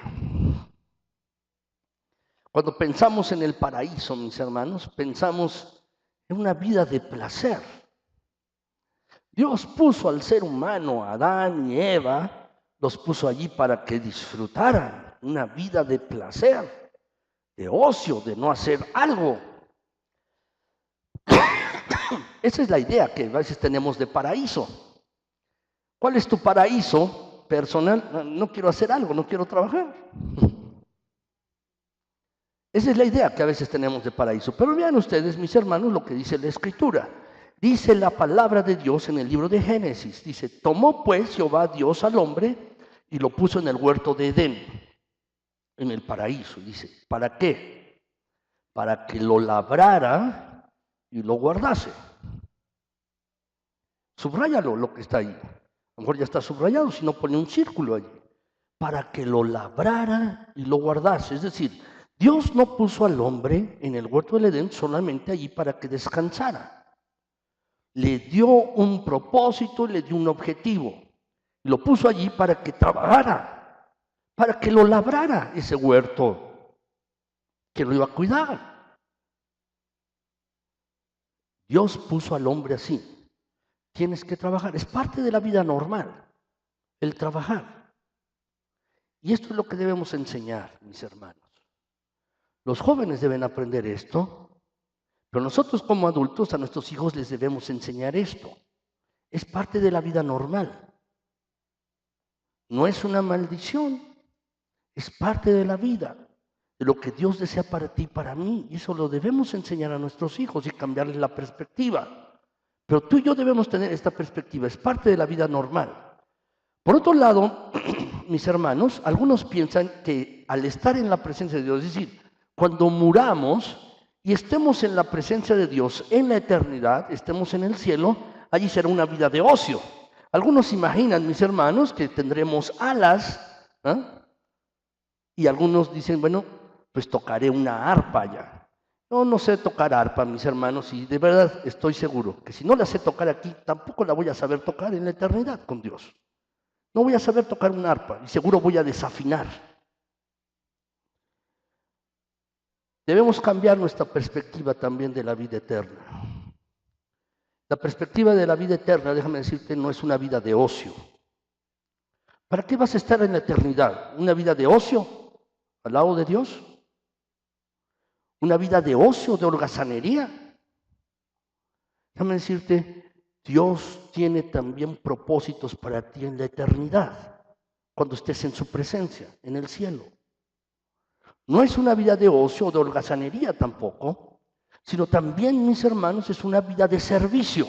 Cuando pensamos en el paraíso, mis hermanos, pensamos en una vida de placer. Dios puso al ser humano, a Adán y Eva, los puso allí para que disfrutaran una vida de placer, de ocio, de no hacer algo. Esa es la idea que a veces tenemos de paraíso. ¿Cuál es tu paraíso personal? No quiero hacer algo, no quiero trabajar. Esa es la idea que a veces tenemos de paraíso. Pero vean ustedes, mis hermanos, lo que dice la Escritura. Dice la palabra de Dios en el libro de Génesis. Dice, tomó pues Jehová Dios al hombre y lo puso en el huerto de Edén, en el paraíso. Dice, ¿para qué? Para que lo labrara y lo guardase. Subráyalo lo que está ahí. A lo mejor ya está subrayado, si no pone un círculo allí. Para que lo labrara y lo guardase. Es decir, Dios no puso al hombre en el huerto del Edén solamente allí para que descansara. Le dio un propósito, le dio un objetivo. Lo puso allí para que trabajara, para que lo labrara ese huerto, que lo iba a cuidar. Dios puso al hombre así. Tienes que trabajar, es parte de la vida normal, el trabajar. Y esto es lo que debemos enseñar, mis hermanos. Los jóvenes deben aprender esto. Pero nosotros como adultos a nuestros hijos les debemos enseñar esto. Es parte de la vida normal. No es una maldición. Es parte de la vida. De lo que Dios desea para ti y para mí. Y eso lo debemos enseñar a nuestros hijos y cambiarles la perspectiva. Pero tú y yo debemos tener esta perspectiva. Es parte de la vida normal. Por otro lado, mis hermanos, algunos piensan que al estar en la presencia de Dios, es decir, cuando muramos y estemos en la presencia de Dios en la eternidad, estemos en el cielo, allí será una vida de ocio. Algunos imaginan, mis hermanos, que tendremos alas, ¿eh? Y algunos dicen, bueno, pues tocaré una arpa ya. No sé tocar arpa, mis hermanos, y de verdad estoy seguro que si no la sé tocar aquí, tampoco la voy a saber tocar en la eternidad con Dios. No voy a saber tocar una arpa y seguro voy a desafinar. Debemos cambiar nuestra perspectiva también de la vida eterna. La perspectiva de la vida eterna, déjame decirte, no es una vida de ocio. ¿Para qué vas a estar en la eternidad? ¿Una vida de ocio al lado de Dios? ¿Una vida de ocio, de holgazanería? Déjame decirte, Dios tiene también propósitos para ti en la eternidad, cuando estés en su presencia, en el cielo. No es una vida de ocio o de holgazanería tampoco, sino también, mis hermanos, es una vida de servicio.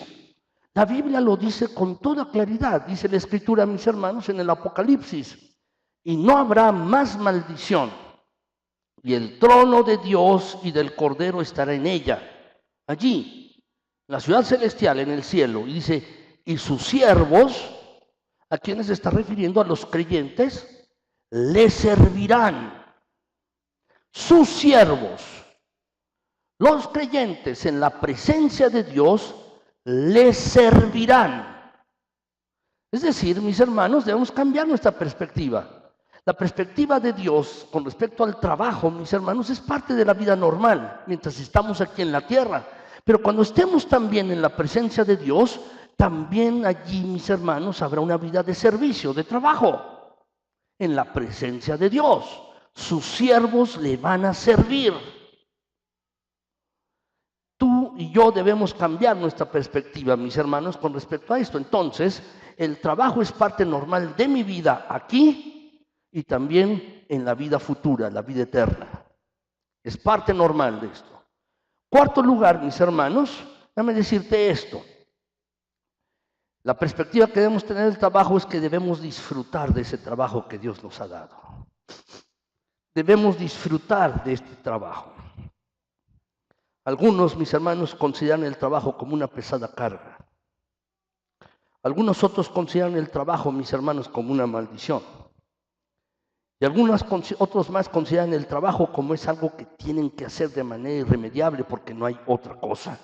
La Biblia lo dice con toda claridad, dice la Escritura, mis hermanos, en el Apocalipsis, y no habrá más maldición, y el trono de Dios y del Cordero estará en ella, allí, en la ciudad celestial, en el cielo, y dice, y sus siervos, ¿a quiénes se está refiriendo? A los creyentes, le servirán. Sus siervos, los creyentes en la presencia de Dios, les servirán. Es decir, mis hermanos, debemos cambiar nuestra perspectiva. La perspectiva de Dios con respecto al trabajo, mis hermanos, es parte de la vida normal mientras estamos aquí en la tierra. Pero cuando estemos también en la presencia de Dios, también allí, mis hermanos, habrá una vida de servicio, de trabajo, en la presencia de Dios. Sus siervos le van a servir. Tú y yo debemos cambiar nuestra perspectiva, mis hermanos, con respecto a esto. Entonces, el trabajo es parte normal de mi vida aquí y también en la vida futura, la vida eterna. Es parte normal de esto. Cuarto lugar, mis hermanos, déjame decirte esto. La perspectiva que debemos tener del trabajo es que debemos disfrutar de ese trabajo que Dios nos ha dado. Debemos disfrutar de este trabajo. Algunos, mis hermanos, consideran el trabajo como una pesada carga. Algunos otros consideran el trabajo, mis hermanos, como una maldición. Y otros más consideran el trabajo como es algo que tienen que hacer de manera irremediable porque no hay otra cosa.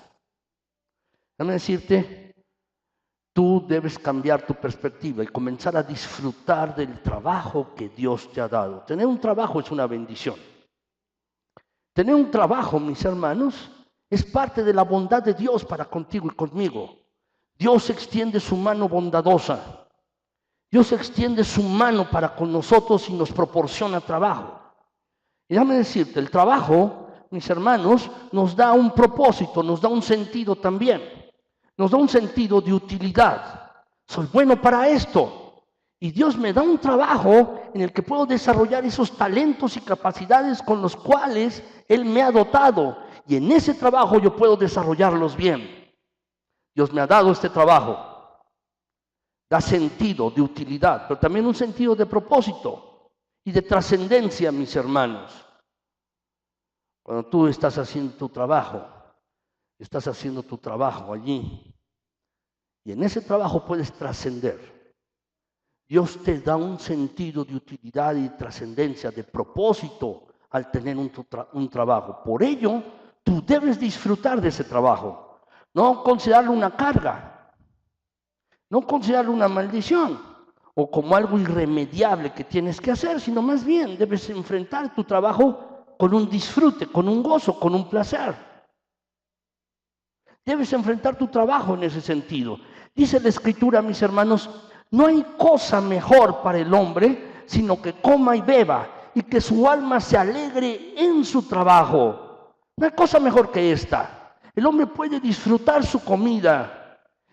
Déjame decirte, tú debes cambiar tu perspectiva y comenzar a disfrutar del trabajo que Dios te ha dado. Tener un trabajo es una bendición. Tener un trabajo, mis hermanos, es parte de la bondad de Dios para contigo y conmigo. Dios extiende su mano bondadosa. Dios extiende su mano para con nosotros y nos proporciona trabajo. Y déjame decirte, el trabajo, mis hermanos, nos da un propósito, nos da un sentido también. Nos da un sentido de utilidad. Soy bueno para esto. Y Dios me da un trabajo en el que puedo desarrollar esos talentos y capacidades con los cuales Él me ha dotado. Y en ese trabajo yo puedo desarrollarlos bien. Dios me ha dado este trabajo. Da sentido de utilidad, pero también un sentido de propósito y de trascendencia, mis hermanos. Cuando tú estás haciendo tu trabajo allí, y en ese trabajo puedes trascender. Dios te da un sentido de utilidad y trascendencia, de propósito al tener un trabajo. Por ello, tú debes disfrutar de ese trabajo, no considerarlo una carga. No considerarlo una maldición o como algo irremediable que tienes que hacer, sino más bien debes enfrentar tu trabajo con un disfrute, con un gozo, con un placer. Debes enfrentar tu trabajo en ese sentido. Dice la Escritura, mis hermanos, no hay cosa mejor para el hombre sino que coma y beba y que su alma se alegre en su trabajo. No hay cosa mejor que esta. El hombre puede disfrutar su comida,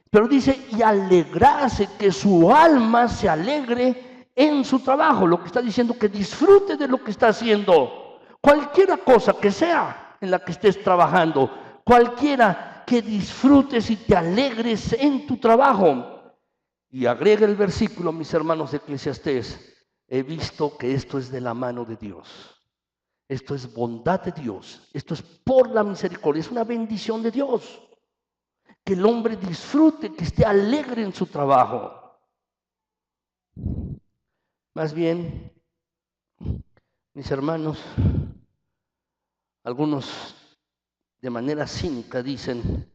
pero dice, y alegrarse, que su alma se alegre en su trabajo. Lo que está diciendo, que disfrute de lo que está haciendo. Cualquiera cosa que sea en la que estés trabajando, cualquiera que disfrutes y te alegres en tu trabajo. Y agrega el versículo, mis hermanos de Eclesiastés, he visto que esto es de la mano de Dios. Esto es bondad de Dios. Esto es por la misericordia, es una bendición de Dios. Que el hombre disfrute, que esté alegre en su trabajo. Más bien, mis hermanos, algunos de manera cínica dicen,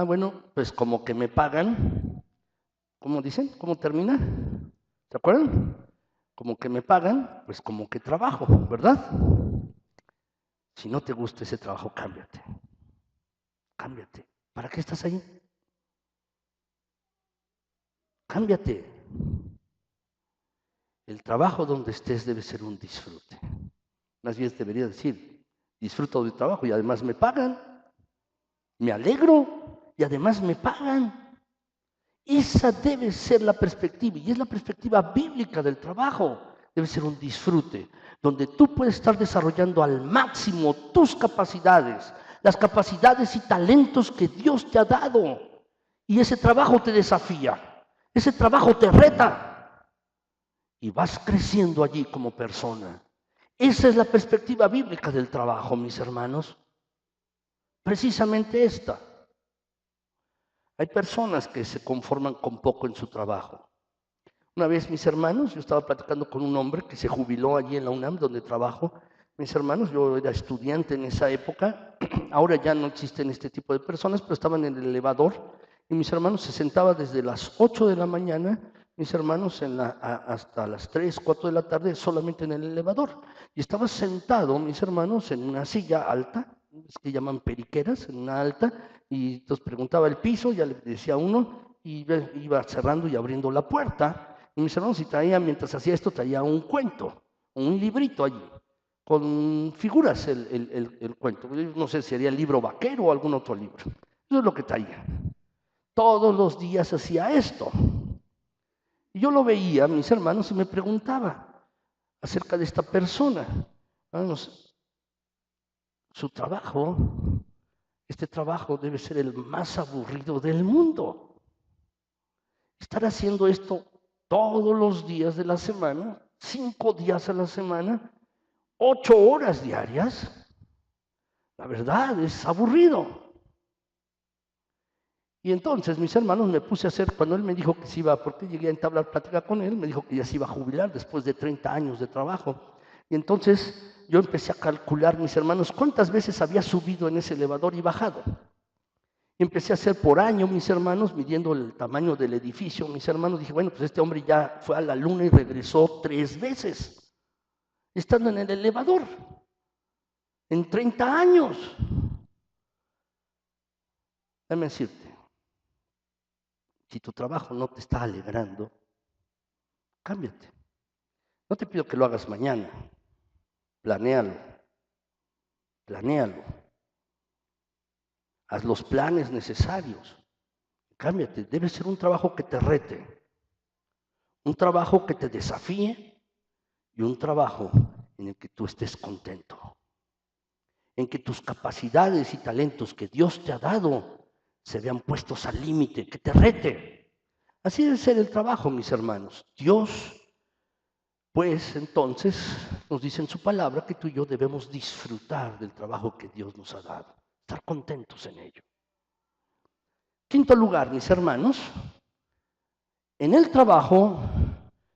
bueno, pues como que me pagan. ¿Cómo dicen? ¿Cómo termina? ¿Se acuerdan? Como que me pagan, pues como que trabajo, ¿verdad? Si no te gusta ese trabajo, cámbiate. Cámbiate. ¿Para qué estás ahí? Cámbiate. El trabajo donde estés debe ser un disfrute. Más bien debería decir, disfruto del trabajo y además me pagan. Me alegro y además me pagan. Esa debe ser la perspectiva, y es la perspectiva bíblica del trabajo. Debe ser un disfrute, donde tú puedes estar desarrollando al máximo tus capacidades, las capacidades y talentos que Dios te ha dado. Y ese trabajo te desafía, ese trabajo te reta, y vas creciendo allí como persona. Esa es la perspectiva bíblica del trabajo, mis hermanos. Precisamente esta. Hay personas que se conforman con poco en su trabajo. Una vez, mis hermanos, yo estaba platicando con un hombre que se jubiló allí en la UNAM, donde trabajo. Mis hermanos, yo era estudiante en esa época, ahora ya no existen este tipo de personas, pero estaban en el elevador, y mis hermanos se sentaba desde las 8 de la mañana, mis hermanos, hasta las 3, 4 de la tarde solamente en el elevador. Y estaba sentado, mis hermanos, en una silla alta, es que llaman periqueras, en una alta, y entonces preguntaba el piso, ya le decía uno, y iba cerrando y abriendo la puerta. Y mis hermanos, y traía, mientras hacía esto, traía un cuento, un librito allí, con figuras el cuento. No sé si sería el libro vaquero o algún otro libro. Eso es lo que traía. Todos los días hacía esto. Y yo lo veía, mis hermanos, y me preguntaba acerca de esta persona. Hermanos, su trabajo, este trabajo debe ser el más aburrido del mundo. Estar haciendo esto todos los días de la semana, 5 días a la semana, 8 horas diarias, la verdad es aburrido. Y entonces, mis hermanos, me puse a hacer, cuando él me dijo que se iba, porque llegué a entablar plática con él, me dijo que ya se iba a jubilar después de 30 años de trabajo. Y entonces yo empecé a calcular, mis hermanos, cuántas veces había subido en ese elevador y bajado. Y empecé a hacer por año, mis hermanos, midiendo el tamaño del edificio, mis hermanos. Dije, bueno, pues este hombre ya fue a la luna y regresó 3 veces, estando en el elevador, en 30 años. Déjame decirte, si tu trabajo no te está alegrando, cámbiate. No te pido que lo hagas mañana, planéalo, planéalo. Haz los planes necesarios. Cámbiate, debe ser un trabajo que te rete, un trabajo que te desafíe y un trabajo en el que tú estés contento, en que tus capacidades y talentos que Dios te ha dado se vean puestos al límite, que te rete. Así debe ser el trabajo, mis hermanos. Dios, pues entonces, nos dice en su palabra que tú y yo debemos disfrutar del trabajo que Dios nos ha dado, estar contentos en ello. Quinto lugar, mis hermanos, en el trabajo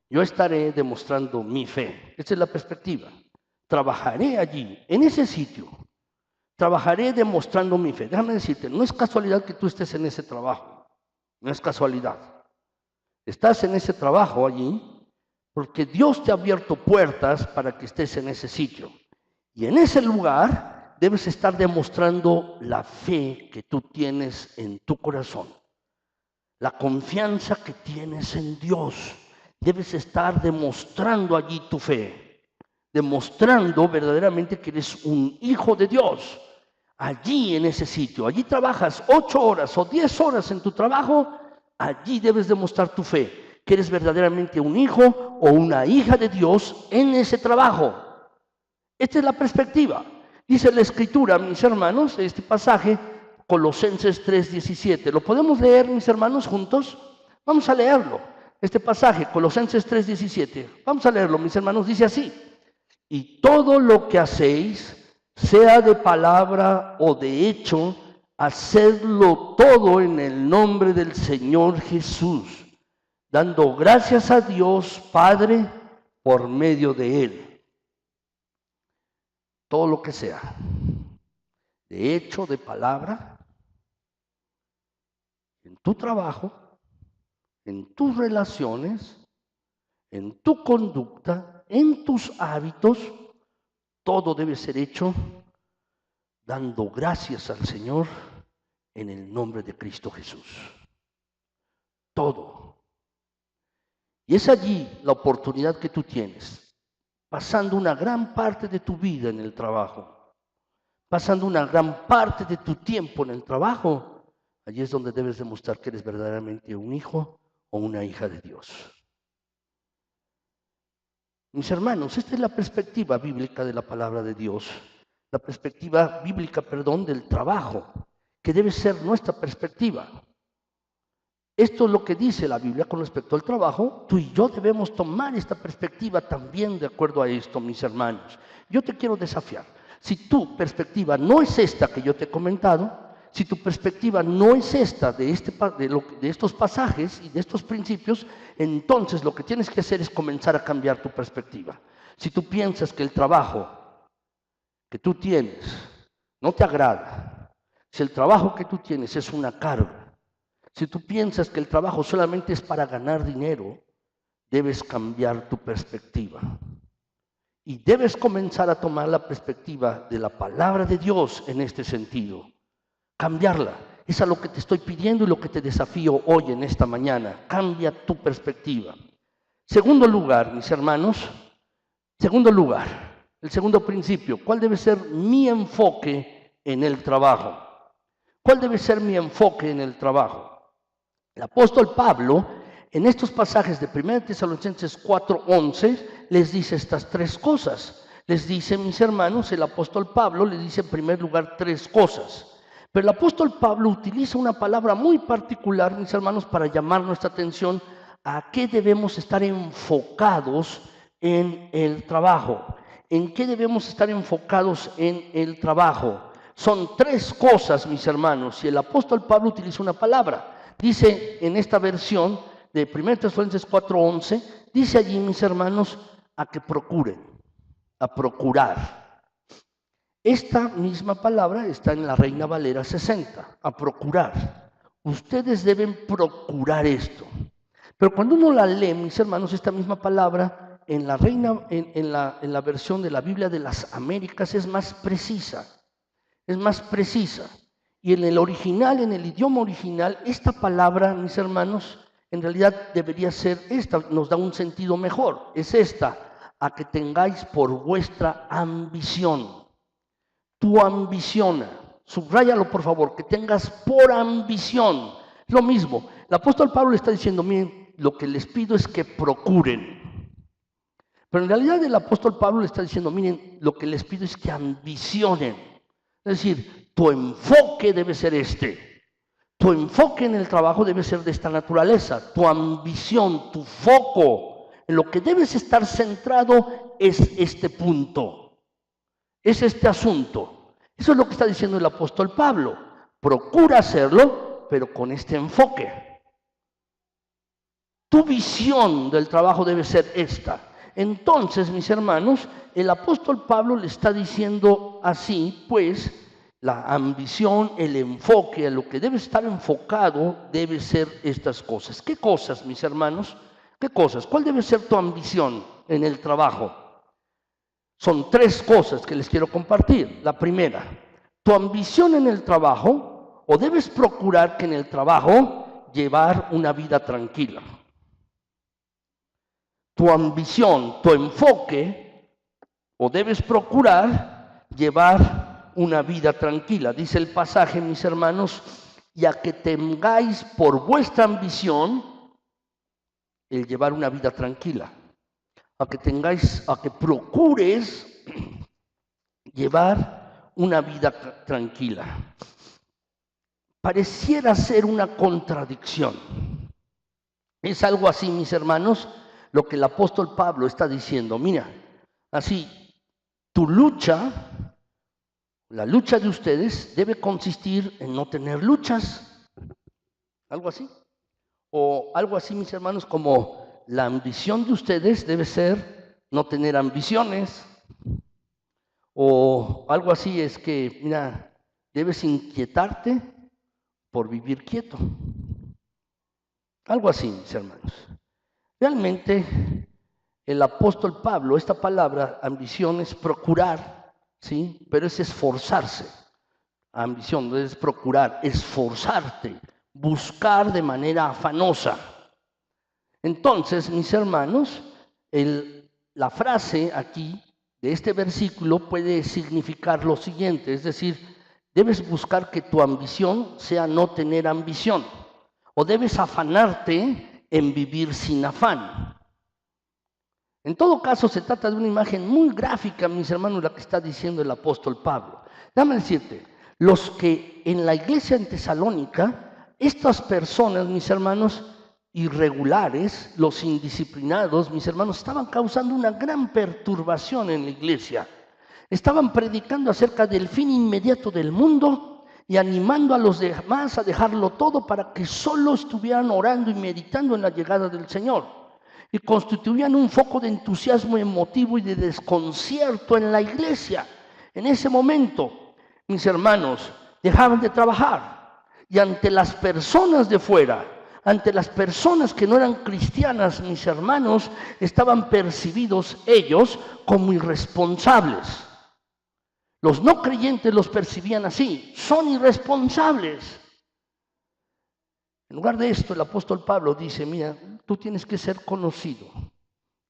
yo estaré demostrando mi fe. Esa es la perspectiva. Trabajaré allí, en ese sitio. Trabajaré demostrando mi fe. Déjame decirte, no es casualidad que tú estés en ese trabajo. No es casualidad. Estás en ese trabajo allí porque Dios te ha abierto puertas para que estés en ese sitio. Y en ese lugar debes estar demostrando la fe que tú tienes en tu corazón. La confianza que tienes en Dios. Debes estar demostrando allí tu fe. Demostrando verdaderamente que eres un hijo de Dios. Allí en ese sitio. Allí trabajas 8 horas o 10 horas en tu trabajo. Allí debes demostrar tu fe. Que eres verdaderamente un hijo o una hija de Dios en ese trabajo. Esta es la perspectiva. Dice la Escritura, mis hermanos, este pasaje, Colosenses 3:17. ¿Lo podemos leer, mis hermanos, juntos? Vamos a leerlo. Este pasaje, Colosenses 3:17. Vamos a leerlo, mis hermanos. Dice así. Y todo lo que hacéis, sea de palabra o de hecho, hacedlo todo en el nombre del Señor Jesús, dando gracias a Dios Padre por medio de Él. Todo lo que sea, de hecho, de palabra, en tu trabajo, en tus relaciones, en tu conducta, en tus hábitos, todo debe ser hecho dando gracias al Señor en el nombre de Cristo Jesús. Todo. Y es allí la oportunidad que tú tienes, pasando una gran parte de tu vida en el trabajo, pasando una gran parte de tu tiempo en el trabajo. Allí es donde debes demostrar que eres verdaderamente un hijo o una hija de Dios. Mis hermanos, esta es la perspectiva bíblica de la palabra de Dios. La perspectiva bíblica, del trabajo, que debe ser nuestra perspectiva. Esto es lo que dice la Biblia con respecto al trabajo. Tú y yo debemos tomar esta perspectiva también de acuerdo a esto, mis hermanos. Yo te quiero desafiar. Si tu perspectiva no es esta que yo te he comentado, si tu perspectiva no es esta de estos pasajes y de estos principios, entonces lo que tienes que hacer es comenzar a cambiar tu perspectiva. Si tú piensas que el trabajo que tú tienes no te agrada, si el trabajo que tú tienes es una carga, si tú piensas que el trabajo solamente es para ganar dinero, debes cambiar tu perspectiva. Y debes comenzar a tomar la perspectiva de la palabra de Dios en este sentido. Cambiarla. Es a lo que te estoy pidiendo y lo que te desafío hoy en esta mañana. Cambia tu perspectiva. Segundo lugar, mis hermanos, el segundo principio, ¿cuál debe ser mi enfoque en el trabajo? ¿Cuál debe ser mi enfoque en el trabajo? El apóstol Pablo, en estos pasajes de 1 Tesalonicenses 4:11, les dice estas tres cosas. Les dice, mis hermanos, el apóstol Pablo les dice en primer lugar tres cosas. Pero el apóstol Pablo utiliza una palabra muy particular, mis hermanos, para llamar nuestra atención a qué debemos estar enfocados en el trabajo. ¿En qué debemos estar enfocados en el trabajo? Son tres cosas, mis hermanos, y el apóstol Pablo utiliza una palabra. Dice en esta versión de 1 Tesalonicenses 4:11, dice allí, mis hermanos, a que procuren, a procurar. Esta misma palabra está en la Reina Valera 60, a procurar. Ustedes deben procurar esto. Pero cuando uno la lee, mis hermanos, esta misma palabra en la la versión de la Biblia de las Américas es más precisa. Es más precisa. Y en el original, en el idioma original, esta palabra, mis hermanos, en realidad debería ser esta, nos da un sentido mejor. Es esta, a que tengáis por vuestra ambición. Tu ambición, subráyalo por favor, que tengas por ambición. Lo mismo, el apóstol Pablo le está diciendo, miren, lo que les pido es que procuren. Pero en realidad el apóstol Pablo le está diciendo, miren, lo que les pido es que ambicionen. Es decir, tu enfoque debe ser este. Tu enfoque en el trabajo debe ser de esta naturaleza. Tu ambición, tu foco, en lo que debes estar centrado es este punto. Es este asunto. Eso es lo que está diciendo el apóstol Pablo. Procura hacerlo, pero con este enfoque. Tu visión del trabajo debe ser esta. Entonces, mis hermanos, el apóstol Pablo le está diciendo así, pues, la ambición, el enfoque, a lo que debe estar enfocado, debe ser estas cosas. ¿Qué cosas, mis hermanos? ¿Qué cosas? ¿Cuál debe ser tu ambición en el trabajo? Son tres cosas que les quiero compartir. La primera, tu ambición en el trabajo, o debes procurar que en el trabajo llevar una vida tranquila. Tu ambición, tu enfoque, o debes procurar llevar una vida tranquila. Dice el pasaje, mis hermanos, y a que tengáis por vuestra ambición el llevar una vida tranquila. A que procures llevar una vida tranquila. Pareciera ser una contradicción. Es algo así, mis hermanos, lo que el apóstol Pablo está diciendo. Mira, así, tu lucha, la lucha de ustedes debe consistir en no tener luchas. Algo así. O algo así, mis hermanos, como la ambición de ustedes debe ser no tener ambiciones. O algo así es que, mira, debes inquietarte por vivir quieto. Algo así, mis hermanos. Realmente, el apóstol Pablo, esta palabra, ambición, es procurar, ¿sí? Pero es esforzarse. Ambición no es procurar, esforzarte, buscar de manera afanosa. Entonces, mis hermanos, la frase aquí de este versículo puede significar lo siguiente, es decir, debes buscar que tu ambición sea no tener ambición, o debes afanarte en vivir sin afán. En todo caso, se trata de una imagen muy gráfica, mis hermanos, la que está diciendo el apóstol Pablo. Déjame decirte, los que en la iglesia en Tesalónica, estas personas, mis hermanos, irregulares, los indisciplinados, mis hermanos, estaban causando una gran perturbación en la iglesia. Estaban predicando acerca del fin inmediato del mundo y animando a los demás a dejarlo todo para que solo estuvieran orando y meditando en la llegada del Señor. Y constituían un foco de entusiasmo emotivo y de desconcierto en la iglesia. En ese momento, mis hermanos, dejaban de trabajar y ante las personas de fuera, ante las personas que no eran cristianas, mis hermanos, estaban percibidos ellos como irresponsables. Los no creyentes los percibían así, son irresponsables. En lugar de esto, el apóstol Pablo dice, mira, tú tienes que ser conocido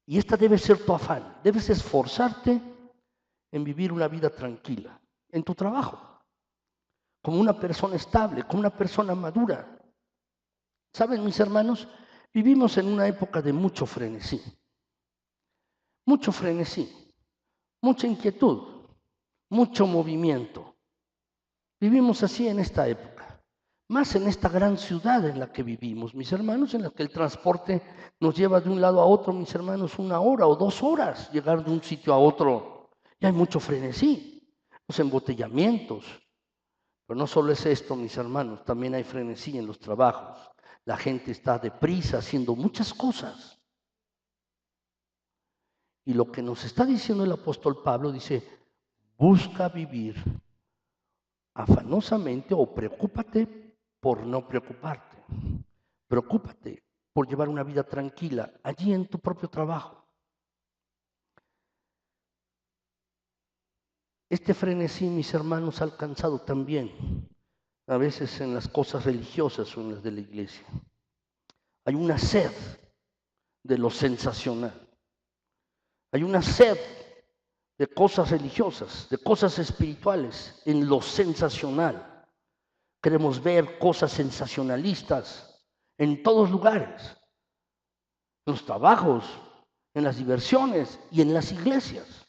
y esta debe ser tu afán. Debes esforzarte en vivir una vida tranquila, en tu trabajo, como una persona estable, como una persona madura. ¿Saben, mis hermanos? Vivimos en una época de mucho frenesí, mucha inquietud, mucho movimiento. Vivimos así en esta época, más en esta gran ciudad en la que vivimos, mis hermanos, en la que el transporte nos lleva de un lado a otro, mis hermanos, 1 hora o 2 horas llegar de un sitio a otro. Y hay mucho frenesí, los embotellamientos. Pero no solo es esto, mis hermanos, también hay frenesí en los trabajos. La gente está deprisa haciendo muchas cosas. Y lo que nos está diciendo el apóstol Pablo dice, busca vivir afanosamente o preocúpate por no preocuparte. Preocúpate por llevar una vida tranquila allí en tu propio trabajo. Este frenesí, mis hermanos, ha alcanzado también a veces en las cosas religiosas o en las de la iglesia. Hay una sed de lo sensacional. Hay una sed de cosas religiosas, de cosas espirituales, en lo sensacional. Queremos ver cosas sensacionalistas en todos lugares, en los trabajos, en las diversiones y en las iglesias.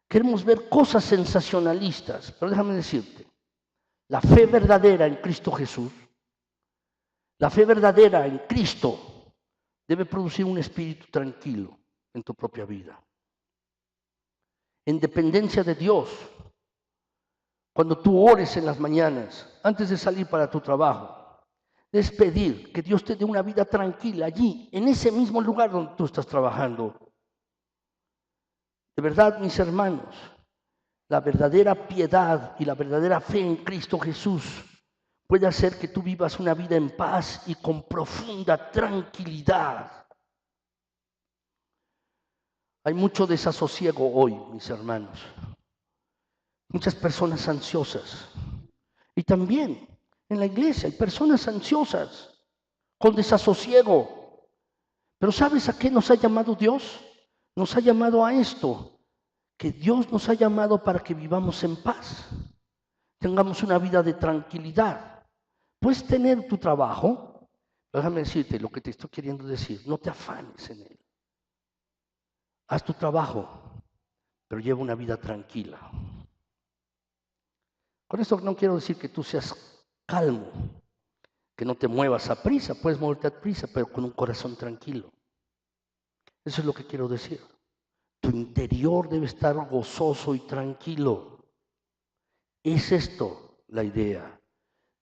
Queremos ver cosas sensacionalistas, pero déjame decirte, la fe verdadera en Cristo Jesús, la fe verdadera en Cristo debe producir un espíritu tranquilo en tu propia vida. En dependencia de Dios. Cuando tú ores en las mañanas, antes de salir para tu trabajo, es pedir que Dios te dé una vida tranquila allí, en ese mismo lugar donde tú estás trabajando. De verdad, mis hermanos, la verdadera piedad y la verdadera fe en Cristo Jesús puede hacer que tú vivas una vida en paz y con profunda tranquilidad. Hay mucho desasosiego hoy, mis hermanos. Muchas personas ansiosas. Y también en la iglesia hay personas ansiosas, con desasosiego. Pero ¿sabes a qué nos ha llamado Dios? Nos ha llamado a esto, que Dios nos ha llamado para que vivamos en paz, tengamos una vida de tranquilidad. Puedes tener tu trabajo, pero déjame decirte lo que te estoy queriendo decir, no te afanes en él. Haz tu trabajo, pero lleva una vida tranquila. Con esto no quiero decir que tú seas calmo, que no te muevas a prisa, puedes moverte a prisa, pero con un corazón tranquilo. Eso es lo que quiero decir. Tu interior debe estar gozoso y tranquilo. Es esto la idea.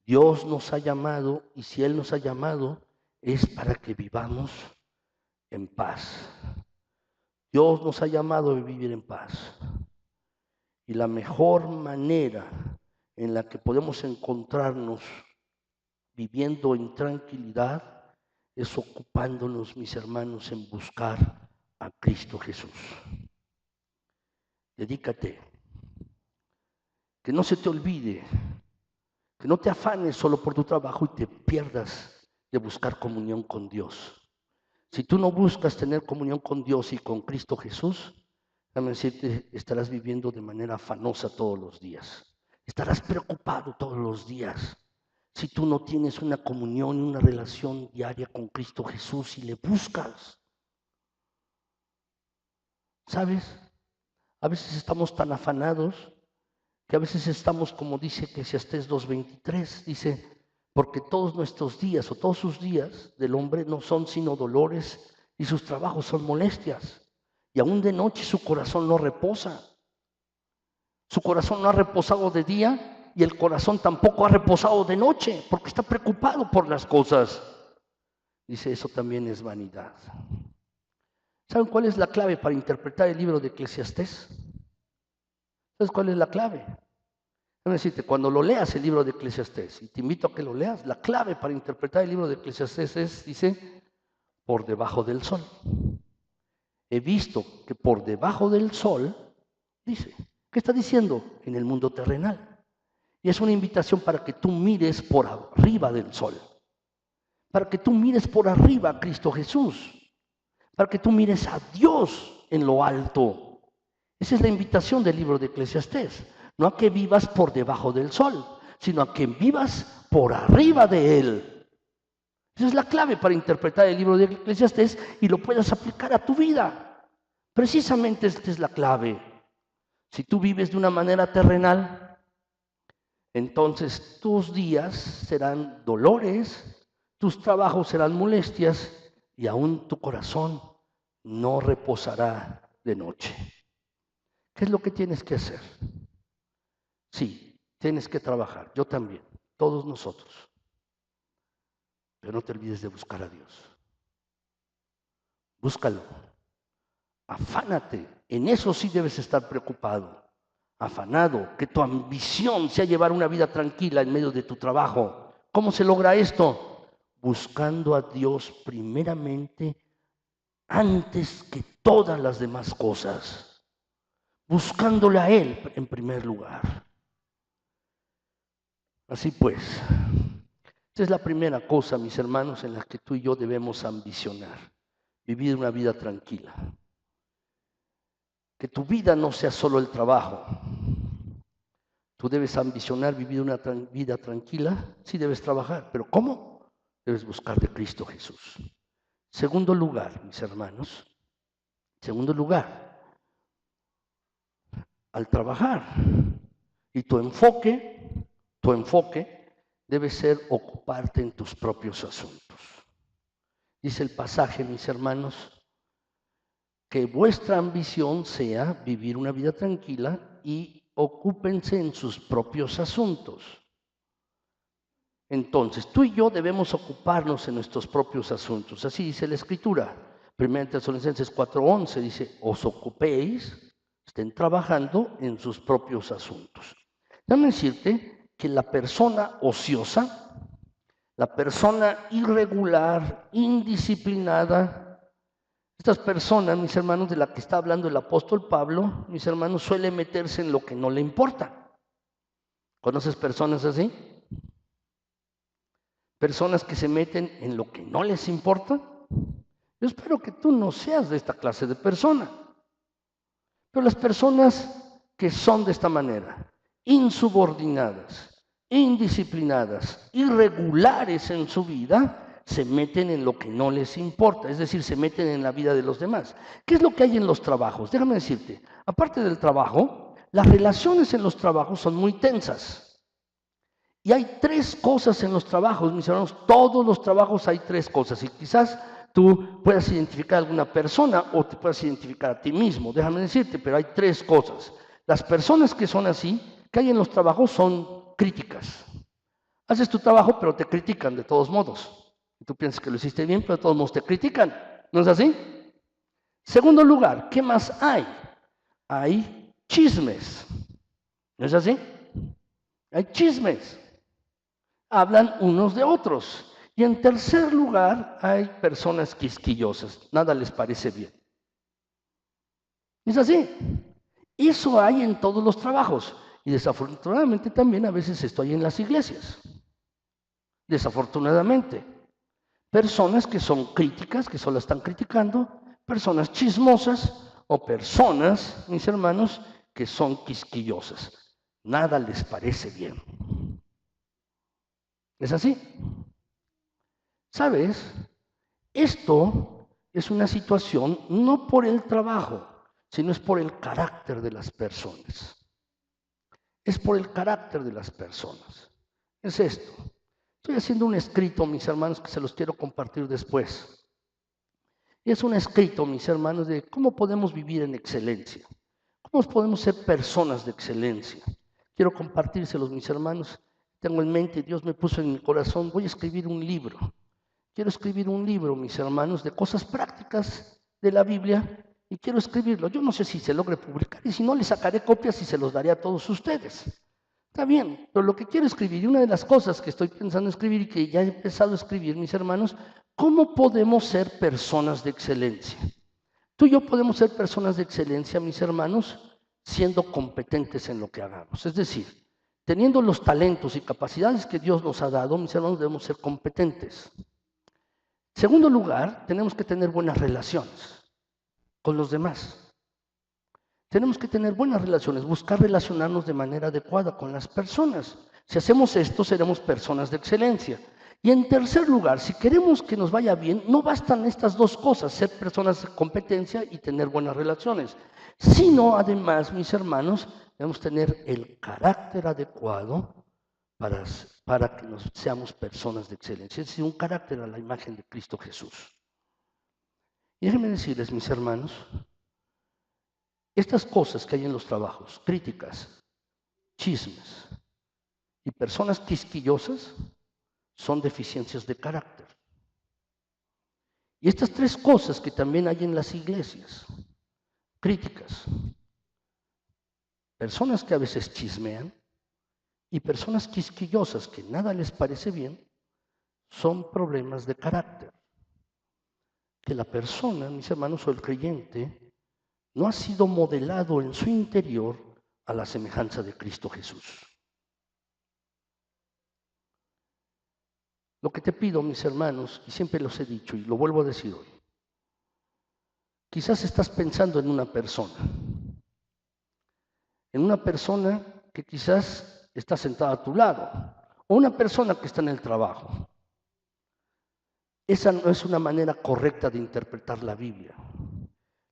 Dios nos ha llamado y si Él nos ha llamado es para que vivamos en paz. Dios nos ha llamado a vivir en paz. Y la mejor manera en la que podemos encontrarnos viviendo en tranquilidad es ocupándonos, mis hermanos, en buscar a Cristo Jesús. Dedícate, que no se te olvide, que no te afanes solo por tu trabajo y te pierdas de buscar comunión con Dios. Si tú no buscas tener comunión con Dios y con Cristo Jesús, déjame decirte, estarás viviendo de manera afanosa todos los días. Estarás preocupado todos los días. Si tú no tienes una comunión y una relación diaria con Cristo Jesús y le buscas. ¿Sabes? A veces estamos tan afanados que a veces estamos, como dice Eclesiastés 2:23, dice, porque todos nuestros días o todos sus días del hombre no son sino dolores y sus trabajos son molestias. Y aún de noche su corazón no reposa. Su corazón no ha reposado de día y el corazón tampoco ha reposado de noche porque está preocupado por las cosas. Dice, eso también es vanidad. ¿Saben cuál es la clave para interpretar el libro de Eclesiastés? ¿Sabes cuál es la clave? Déjame decirte, cuando lo leas el libro de Eclesiastés, y te invito a que lo leas, la clave para interpretar el libro de Eclesiastés es, dice, por debajo del sol. He visto que por debajo del sol, dice, ¿qué está diciendo? En el mundo terrenal. Y es una invitación para que tú mires por arriba del sol, para que tú mires por arriba a Cristo Jesús, para que tú mires a Dios en lo alto. Esa es la invitación del libro de Eclesiastés. No a que vivas por debajo del sol, sino a que vivas por arriba de él. Esa es la clave para interpretar el libro de Eclesiastés y lo puedas aplicar a tu vida. Precisamente esta es la clave. Si tú vives de una manera terrenal, entonces tus días serán dolores, tus trabajos serán molestias y aún tu corazón no reposará de noche. ¿Qué es lo que tienes que hacer? Sí, tienes que trabajar, yo también, todos nosotros. Pero no te olvides de buscar a Dios. Búscalo, afánate, en eso sí debes estar preocupado, afanado, que tu ambición sea llevar una vida tranquila en medio de tu trabajo. ¿Cómo se logra esto? Buscando a Dios primeramente antes que todas las demás cosas, buscándole a Él en primer lugar. Así pues, esta es la primera cosa, mis hermanos, en la que tú y yo debemos ambicionar, vivir una vida tranquila. Que tu vida no sea solo el trabajo. Tú debes ambicionar vivir una vida tranquila, sí debes trabajar, pero ¿cómo? Debes buscar de Cristo Jesús. Segundo lugar, mis hermanos, segundo lugar, al trabajar, y tu enfoque debe ser ocuparte en tus propios asuntos. Dice el pasaje, mis hermanos, que vuestra ambición sea vivir una vida tranquila y ocúpense en sus propios asuntos. Entonces, tú y yo debemos ocuparnos en nuestros propios asuntos. Así dice la Escritura. 1 Tesalonicenses 4:11 dice, os ocupéis, estén trabajando en sus propios asuntos. Déjame decirte que la persona ociosa, la persona irregular, indisciplinada, estas personas, mis hermanos, de la que está hablando el apóstol Pablo, mis hermanos, suele meterse en lo que no le importa. ¿Conoces personas así? Personas que se meten en lo que no les importa. Yo espero que tú no seas de esta clase de persona. Pero las personas que son de esta manera, insubordinadas, indisciplinadas, irregulares en su vida, se meten en lo que no les importa, es decir, se meten en la vida de los demás. ¿Qué es lo que hay en los trabajos? Déjame decirte, aparte del trabajo, las relaciones en los trabajos son muy tensas. Y hay tres cosas en los trabajos, mis hermanos, todos los trabajos hay tres cosas. Y quizás tú puedas identificar a alguna persona o te puedas identificar a ti mismo, déjame decirte, pero hay tres cosas. Las personas que son así, que hay en los trabajos, son críticas. Haces tu trabajo, pero te critican de todos modos. Y tú piensas que lo hiciste bien, pero de todos modos te critican. ¿No es así? Segundo lugar, ¿qué más hay? Hay chismes. ¿No es así? Hay chismes. Hablan unos de otros. Y en tercer lugar, hay personas quisquillosas. Nada les parece bien. ¿Es así? Eso hay en todos los trabajos. Y desafortunadamente también a veces esto hay en las iglesias. Desafortunadamente. Personas que son críticas, que solo están criticando, personas chismosas o personas, mis hermanos, que son quisquillosas. Nada les parece bien. ¿Es así? ¿Sabes? Esto es una situación no por el trabajo, sino es por el carácter de las personas. Es por el carácter de las personas. Es esto. Estoy haciendo un escrito, mis hermanos, que se los quiero compartir después. Y es un escrito, mis hermanos, de cómo podemos vivir en excelencia. Cómo podemos ser personas de excelencia. Quiero compartírselos, mis hermanos. Tengo en mente, Dios me puso en mi corazón, voy a escribir un libro. Quiero escribir un libro, mis hermanos, de cosas prácticas de la Biblia y quiero escribirlo. Yo no sé si se logre publicar y si no, le sacaré copias y se los daré a todos ustedes. Está bien, pero lo que quiero escribir, y una de las cosas que estoy pensando escribir y que ya he empezado a escribir, mis hermanos, ¿cómo podemos ser personas de excelencia? Tú y yo podemos ser personas de excelencia, mis hermanos, siendo competentes en lo que hagamos. Es decir, teniendo los talentos y capacidades que Dios nos ha dado, mis hermanos, debemos ser competentes. Segundo lugar, tenemos que tener buenas relaciones con los demás. Tenemos que tener buenas relaciones, buscar relacionarnos de manera adecuada con las personas. Si hacemos esto, seremos personas de excelencia. Y en tercer lugar, si queremos que nos vaya bien, no bastan estas dos cosas, ser personas de competencia y tener buenas relaciones, sino además, mis hermanos, debemos tener el carácter adecuado para que seamos personas de excelencia, es decir, un carácter a la imagen de Cristo Jesús. Y déjenme decirles, mis hermanos, estas cosas que hay en los trabajos, críticas, chismes y personas quisquillosas, son deficiencias de carácter. Y estas tres cosas que también hay en las iglesias, críticas, personas que a veces chismean y personas quisquillosas que nada les parece bien, son problemas de carácter. Que la persona, mis hermanos, o el creyente, no ha sido modelado en su interior a la semejanza de Cristo Jesús. Lo que te pido, mis hermanos, y siempre los he dicho y lo vuelvo a decir hoy, quizás estás pensando en una persona que quizás está sentada a tu lado, o una persona que está en el trabajo. Esa no es una manera correcta de interpretar la Biblia.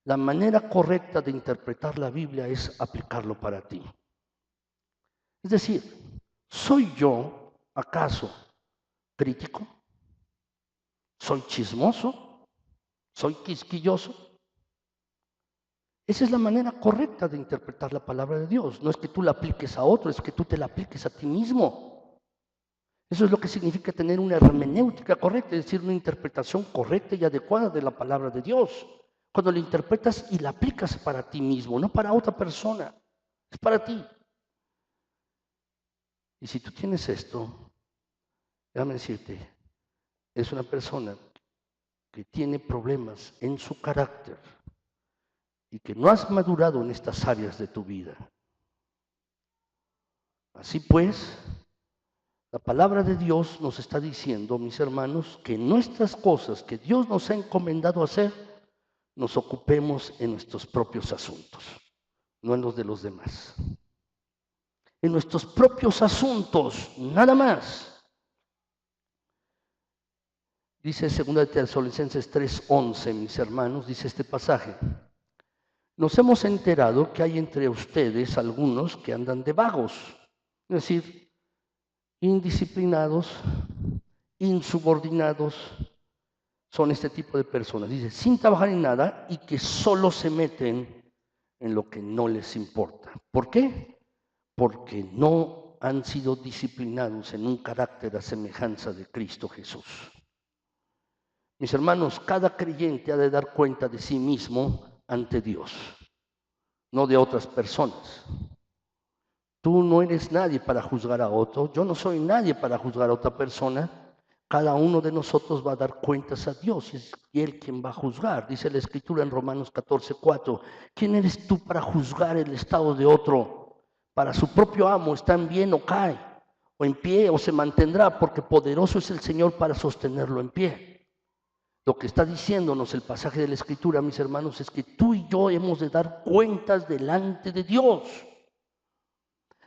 La manera correcta de interpretar la Biblia es aplicarlo para ti. Es decir, ¿soy yo acaso crítico? ¿Soy chismoso? ¿Soy quisquilloso? Esa es la manera correcta de interpretar la palabra de Dios. No es que tú la apliques a otro, es que tú te la apliques a ti mismo. Eso es lo que significa tener una hermenéutica correcta, es decir, una interpretación correcta y adecuada de la palabra de Dios. Cuando la interpretas y la aplicas para ti mismo, no para otra persona, es para ti. Y si tú tienes esto, déjame decirte, es una persona que tiene problemas en su carácter y que no has madurado en estas áreas de tu vida. Así pues, la palabra de Dios nos está diciendo, mis hermanos, que en nuestras cosas que Dios nos ha encomendado hacer, nos ocupemos en nuestros propios asuntos, no en los de los demás. En nuestros propios asuntos, nada más. Dice 2 de Tesalonicenses 3:11, mis hermanos, dice este pasaje. Nos hemos enterado que hay entre ustedes algunos que andan de vagos, es decir, indisciplinados, insubordinados, son este tipo de personas. Dice, sin trabajar en nada y que solo se meten en lo que no les importa. ¿Por qué? Porque no han sido disciplinados en un carácter a semejanza de Cristo Jesús. Mis hermanos, cada creyente ha de dar cuenta de sí mismo ante Dios, no de otras personas. Tú no eres nadie para juzgar a otro, yo no soy nadie para juzgar a otra persona. Cada uno de nosotros va a dar cuentas a Dios y es Él quien va a juzgar. Dice la Escritura en Romanos 14:4, ¿quién eres tú para juzgar el estado de otro? Para su propio amo está en bien o cae, o en pie o se mantendrá, porque poderoso es el Señor para sostenerlo en pie. Lo que está diciéndonos el pasaje de la Escritura, mis hermanos, es que tú y yo hemos de dar cuentas delante de Dios.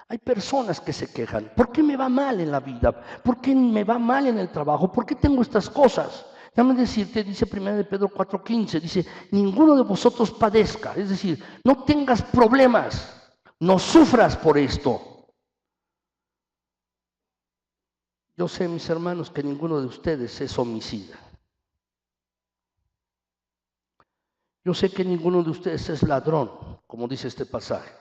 Hay personas que se quejan, ¿por qué me va mal en la vida? ¿Por qué me va mal en el trabajo? ¿Por qué tengo estas cosas? Déjame decirte, dice 1 de Pedro 4:15, dice, ninguno de vosotros padezca, es decir, no tengas problemas, no sufras por esto. Yo sé, mis hermanos, que ninguno de ustedes es homicida. Yo sé que ninguno de ustedes es ladrón, como dice este pasaje.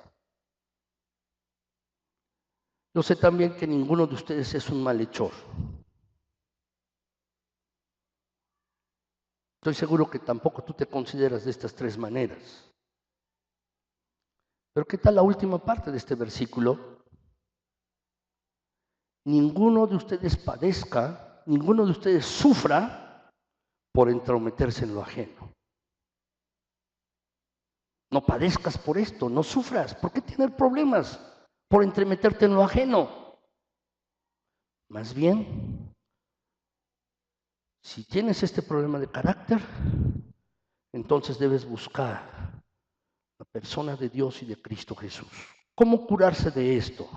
Yo sé también que ninguno de ustedes es un malhechor. Estoy seguro que tampoco tú te consideras de estas tres maneras. Pero ¿qué tal la última parte de este versículo? ninguno de ustedes padezca, ninguno de ustedes sufra por entrometerse en lo ajeno. No padezcas por esto, no sufras. ¿Por qué tener problemas por entremeterte en lo ajeno? Más bien, si tienes este problema de carácter, entonces debes buscar la persona de Dios y de Cristo Jesús. ¿Cómo curarse de esto?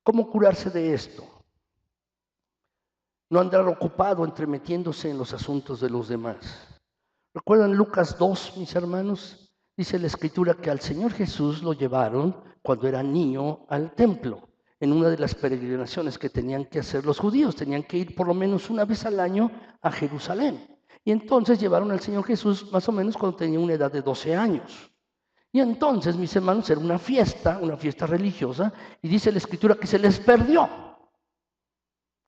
¿Cómo curarse de esto? No andar ocupado entremetiéndose en los asuntos de los demás. ¿Recuerdan Lucas 2, mis hermanos? Dice la Escritura que al Señor Jesús lo llevaron cuando era niño al templo, en una de las peregrinaciones que tenían que hacer los judíos. Tenían que ir por lo menos una vez al año a Jerusalén. Y entonces llevaron al Señor Jesús más o menos cuando tenía una edad de 12 años. Y entonces, mis hermanos, era una fiesta religiosa, y dice la Escritura que se les perdió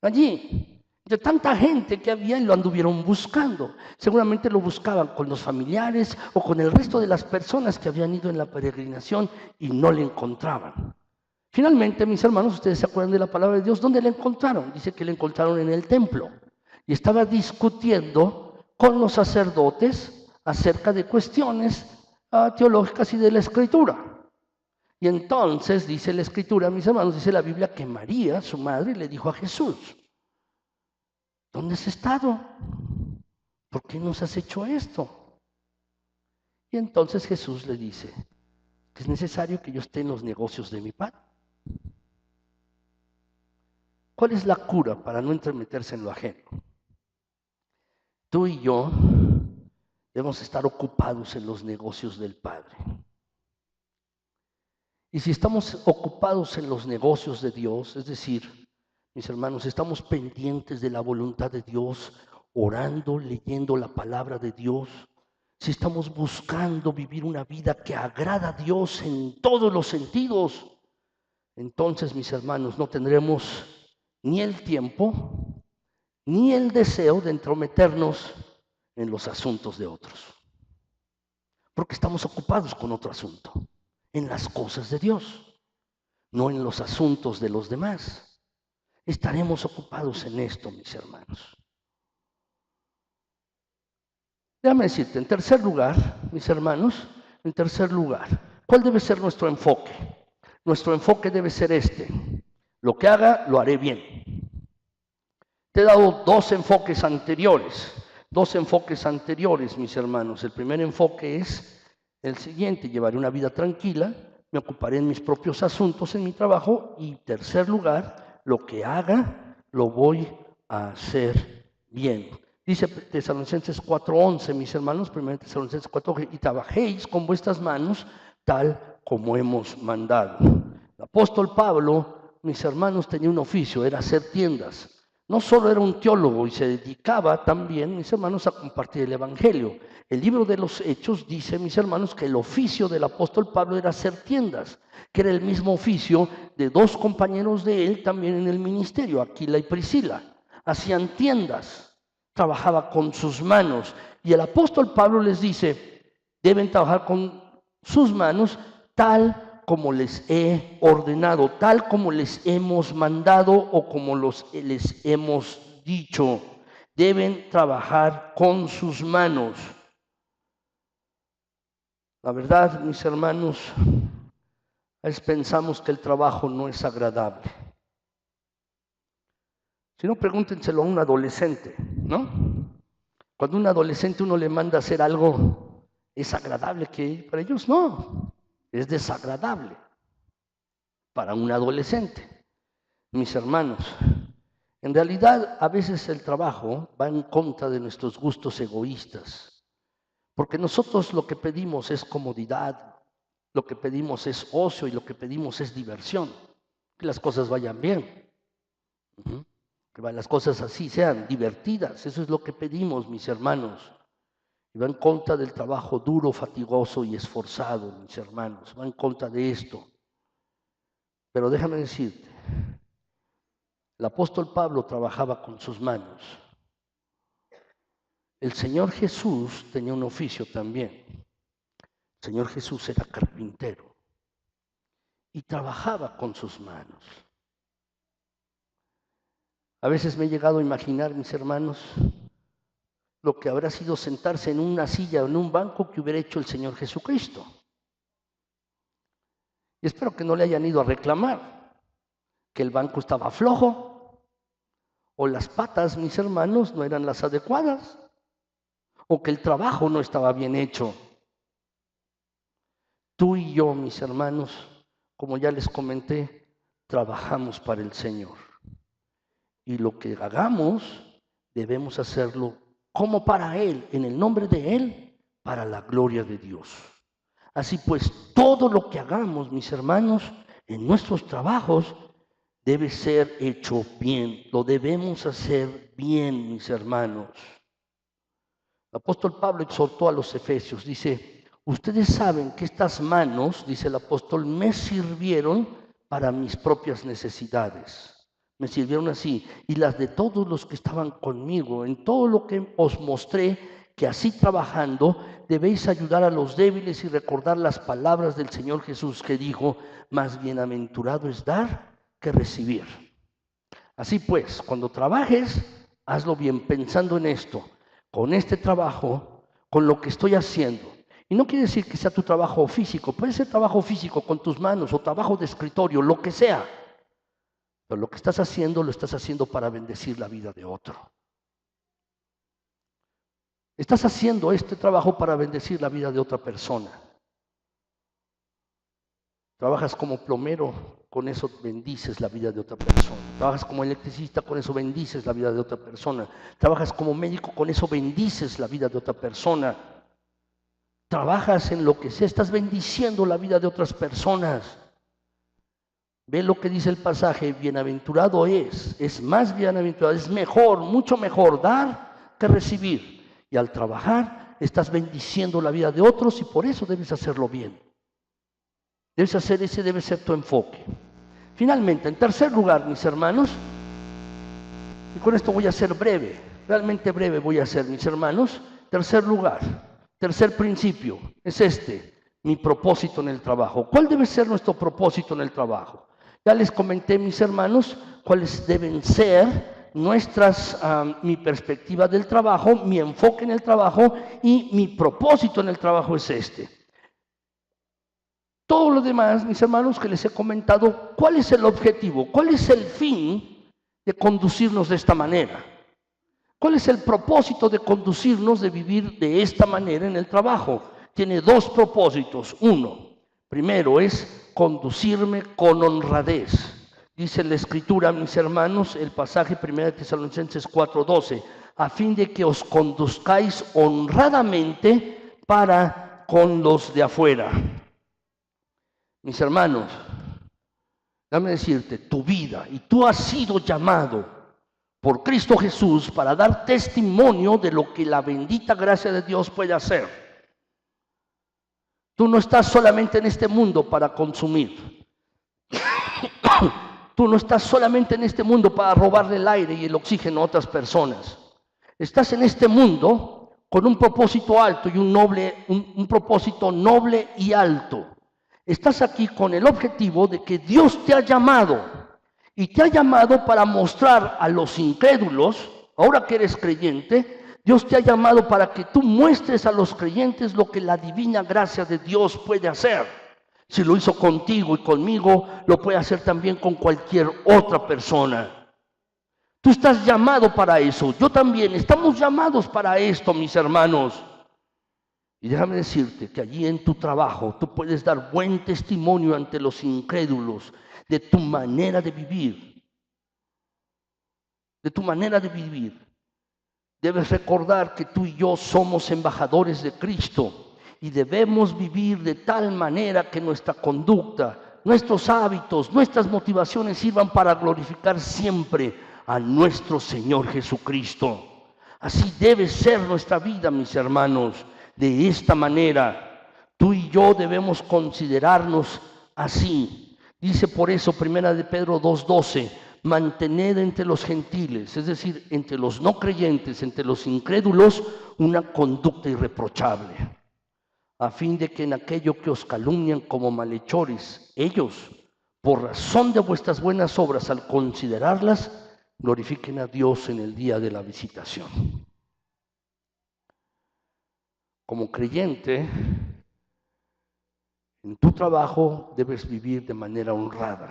allí. De tanta gente que había y lo anduvieron buscando. Seguramente lo buscaban con los familiares o con el resto de las personas que habían ido en la peregrinación y no le encontraban. Finalmente, mis hermanos, ustedes se acuerdan de la palabra de Dios, ¿dónde le encontraron? Dice que le encontraron en el templo y estaba discutiendo con los sacerdotes acerca de cuestiones teológicas y de la Escritura. Y entonces dice la Escritura, mis hermanos, dice la Biblia que María, su madre, le dijo a Jesús: ¿dónde has estado? ¿Por qué nos has hecho esto? Y entonces Jesús le dice que es necesario que yo esté en los negocios de mi Padre. ¿Cuál es la cura para no entremeterse en lo ajeno? Tú y yo debemos estar ocupados en los negocios del Padre. Y si estamos ocupados en los negocios de Dios, es decir, mis hermanos, estamos pendientes de la voluntad de Dios, orando, leyendo la palabra de Dios, si estamos buscando vivir una vida que agrada a Dios en todos los sentidos, entonces, mis hermanos, no tendremos ni el tiempo ni el deseo de entrometernos en los asuntos de otros, porque estamos ocupados con otro asunto, en las cosas de Dios, no en los asuntos de los demás. Estaremos ocupados en esto, mis hermanos. Déjame decirte, en tercer lugar, mis hermanos, en tercer lugar, ¿cuál debe ser nuestro enfoque? Nuestro enfoque debe ser este: lo que haga, lo haré bien. Te he dado dos enfoques anteriores, mis hermanos. El primer enfoque es el siguiente: llevaré una vida tranquila, me ocuparé en mis propios asuntos, en mi trabajo, y tercer lugar, lo que haga, lo voy a hacer bien. Dice Tesalonicenses 4:11, mis hermanos, 1 Tesalonicenses 4:11, y trabajéis con vuestras manos tal como hemos mandado. El apóstol Pablo, mis hermanos, tenía un oficio, era hacer tiendas. No solo era un teólogo y se dedicaba también, mis hermanos, a compartir el Evangelio. El libro de los Hechos dice, mis hermanos, que el oficio del apóstol Pablo era hacer tiendas, que era el mismo oficio de dos compañeros de él también en el ministerio, Aquila y Priscila. Hacían tiendas, trabajaba con sus manos. Y el apóstol Pablo les dice, deben trabajar con sus manos tal como les he ordenado, tal como les hemos mandado o como les hemos dicho. Deben trabajar con sus manos. La verdad, mis hermanos, a veces pensamos que el trabajo no es agradable. Si no, pregúntenselo a un adolescente, ¿no? Cuando un adolescente uno le manda a hacer algo, ¿es agradable? Que para ellos no, es desagradable para un adolescente. Mis hermanos, en realidad a veces el trabajo va en contra de nuestros gustos egoístas, porque nosotros lo que pedimos es comodidad, lo que pedimos es ocio y lo que pedimos es diversión, que las cosas vayan bien, que las cosas así sean divertidas, eso es lo que pedimos, mis hermanos. Y va en contra del trabajo duro, fatigoso y esforzado, mis hermanos, va en contra de esto. Pero déjame decirte, el apóstol Pablo trabajaba con sus manos. El Señor Jesús tenía un oficio también. El Señor Jesús era carpintero y trabajaba con sus manos. A veces me he llegado a imaginar, mis hermanos, lo que habrá sido sentarse en una silla o en un banco que hubiera hecho el Señor Jesucristo. Y espero que no le hayan ido a reclamar que el banco estaba flojo, o las patas, mis hermanos, no eran las adecuadas, o que el trabajo no estaba bien hecho. Tú y yo, mis hermanos, como ya les comenté, trabajamos para el Señor. Y lo que hagamos, debemos hacerlo como para Él, en el nombre de Él, para la gloria de Dios. Así pues, todo lo que hagamos, mis hermanos, en nuestros trabajos, debe ser hecho bien. Lo debemos hacer bien, mis hermanos. El apóstol Pablo exhortó a los efesios, dice: ustedes saben que estas manos, dice el apóstol, me sirvieron para mis propias necesidades. Me sirvieron así, y las de todos los que estaban conmigo, en todo lo que os mostré, que así trabajando debéis ayudar a los débiles y recordar las palabras del Señor Jesús que dijo: más bienaventurado es dar que recibir. Así pues, cuando trabajes, hazlo bien pensando en esto, con este trabajo, con lo que estoy haciendo. Y no quiere decir que sea tu trabajo físico, puede ser trabajo físico con tus manos o trabajo de escritorio, lo que sea. Pero lo que estás haciendo, lo estás haciendo para bendecir la vida de otro. Estás haciendo este trabajo para bendecir la vida de otra persona. Trabajas como plomero, con eso bendices la vida de otra persona. Trabajas como electricista, con eso bendices la vida de otra persona. Trabajas como médico, con eso bendices la vida de otra persona. Trabajas en lo que sea, estás bendiciendo la vida de otras personas. Ve lo que dice el pasaje: bienaventurado es más bienaventurado, es mejor, mucho mejor dar que recibir. Y al trabajar estás bendiciendo la vida de otros y por eso debes hacerlo bien. Ese debe ser tu enfoque. Finalmente, en tercer lugar, mis hermanos, y con esto voy a ser breve, realmente breve voy a ser, mis hermanos. Tercer lugar, tercer principio, es mi propósito en el trabajo. ¿Cuál debe ser nuestro propósito en el trabajo? Ya les comenté, mis hermanos, cuáles deben ser mi perspectiva del trabajo, mi enfoque en el trabajo y mi propósito en el trabajo es Todo lo demás, mis hermanos, que les he comentado, ¿cuál es el objetivo? ¿Cuál es el fin de conducirnos de esta manera? ¿Cuál es el propósito de conducirnos, de vivir de esta manera en el trabajo? Tiene dos propósitos. Primero es conducirme con honradez. Dice la Escritura, mis hermanos, el pasaje 1 Tesalonicenses 4:12, a fin de que os conduzcáis honradamente para con los de afuera. Mis hermanos, déjame decirte, tu vida, y tú has sido llamado por Cristo Jesús para dar testimonio de lo que la bendita gracia de Dios puede hacer. Tú no estás solamente en este mundo para consumir. Tú no estás solamente en este mundo para robarle el aire y el oxígeno a otras personas. Estás en este mundo con un propósito alto y un propósito noble y alto. Estás aquí con el objetivo de que Dios te ha llamado y te ha llamado para mostrar a los incrédulos, ahora que eres creyente, Dios te ha llamado para que tú muestres a los creyentes lo que la divina gracia de Dios puede hacer. Si lo hizo contigo y conmigo, lo puede hacer también con cualquier otra persona. Tú estás llamado para eso, yo también, estamos llamados para esto, mis hermanos. Y déjame decirte que allí en tu trabajo tú puedes dar buen testimonio ante los incrédulos de tu manera de vivir. De tu manera de vivir. Debes recordar que tú y yo somos embajadores de Cristo y debemos vivir de tal manera que nuestra conducta, nuestros hábitos, nuestras motivaciones sirvan para glorificar siempre a nuestro Señor Jesucristo. Así debe ser nuestra vida, mis hermanos. De esta manera, tú y yo debemos considerarnos así. Dice por eso 1 de Pedro 2:12, mantened entre los gentiles, es decir, entre los no creyentes, entre los incrédulos, una conducta irreprochable, a fin de que en aquello que os calumnian como malhechores, ellos, por razón de vuestras buenas obras, al considerarlas, glorifiquen a Dios en el día de la visitación. Como creyente, en tu trabajo debes vivir de manera honrada.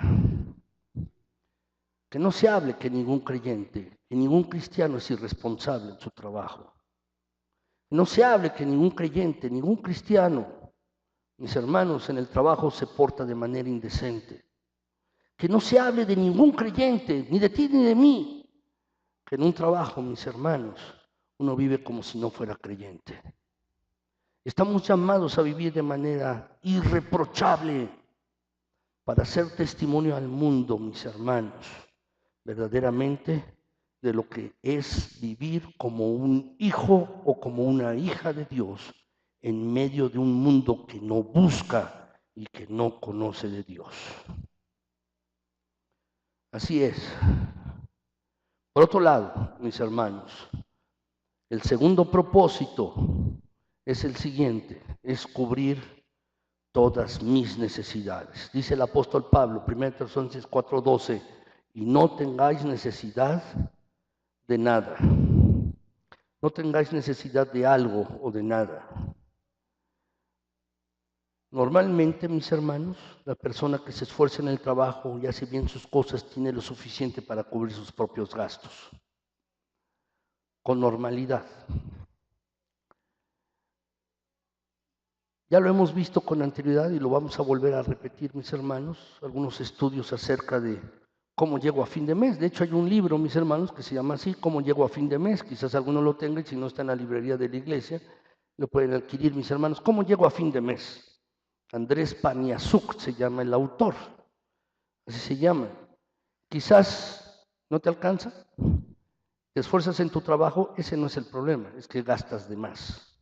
Que no se hable que ningún creyente, que ningún cristiano es irresponsable en su trabajo. No se hable que ningún creyente, ningún cristiano, mis hermanos, en el trabajo se porta de manera indecente. Que no se hable de ningún creyente, ni de ti ni de mí, que en un trabajo, mis hermanos, uno vive como si no fuera creyente. Estamos llamados a vivir de manera irreprochable para hacer testimonio al mundo, mis hermanos, verdaderamente de lo que es vivir como un hijo o como una hija de Dios en medio de un mundo que no busca y que no conoce de Dios. Así es. Por otro lado, mis hermanos, el segundo propósito es el siguiente, es cubrir todas mis necesidades. Dice el apóstol Pablo, 1 Tesalonicenses 4:12, y no tengáis necesidad de nada. No tengáis necesidad de algo o de nada. Normalmente, mis hermanos, la persona que se esfuerza en el trabajo y hace bien sus cosas tiene lo suficiente para cubrir sus propios gastos. Con normalidad. Ya lo hemos visto con anterioridad y lo vamos a volver a repetir, mis hermanos, algunos estudios acerca de cómo llego a fin de mes. De hecho, hay un libro, mis hermanos, que se llama así, Cómo llego a fin de mes. Quizás alguno lo tenga y si no está en la librería de la iglesia, lo pueden adquirir, mis hermanos. ¿Cómo llego a fin de mes? Andrés Paniazuk se llama el autor, así se llama. Quizás no te alcanza, te esfuerzas en tu trabajo, ese no es el problema, es que gastas de más.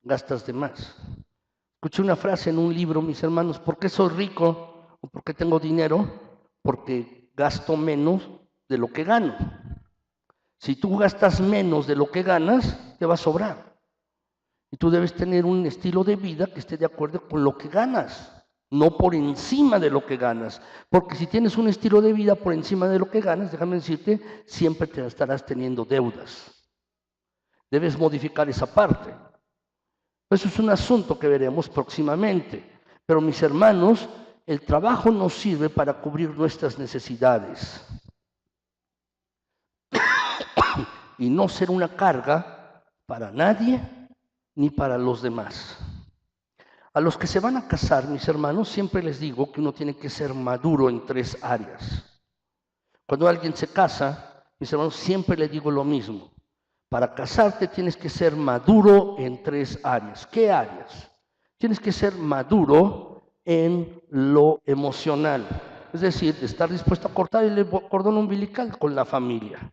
Gastas de más. Escuché una frase en un libro, mis hermanos, ¿por qué soy rico o por qué tengo dinero? Porque gasto menos de lo que gano. Si tú gastas menos de lo que ganas, te va a sobrar. Y tú debes tener un estilo de vida que esté de acuerdo con lo que ganas, no por encima de lo que ganas. Porque si tienes un estilo de vida por encima de lo que ganas, déjame decirte, siempre te estarás teniendo deudas. Debes modificar esa parte. Eso es un asunto que veremos próximamente. Pero mis hermanos, el trabajo nos sirve para cubrir nuestras necesidades y no ser una carga para nadie ni para los demás. A los que se van a casar, mis hermanos, siempre les digo que uno tiene que ser maduro en 3 áreas. Cuando alguien se casa, mis hermanos, siempre les digo lo mismo. Para casarte tienes que ser maduro en 3 áreas. ¿Qué áreas? Tienes que ser maduro en lo emocional. Es decir, estar dispuesto a cortar el cordón umbilical con la familia.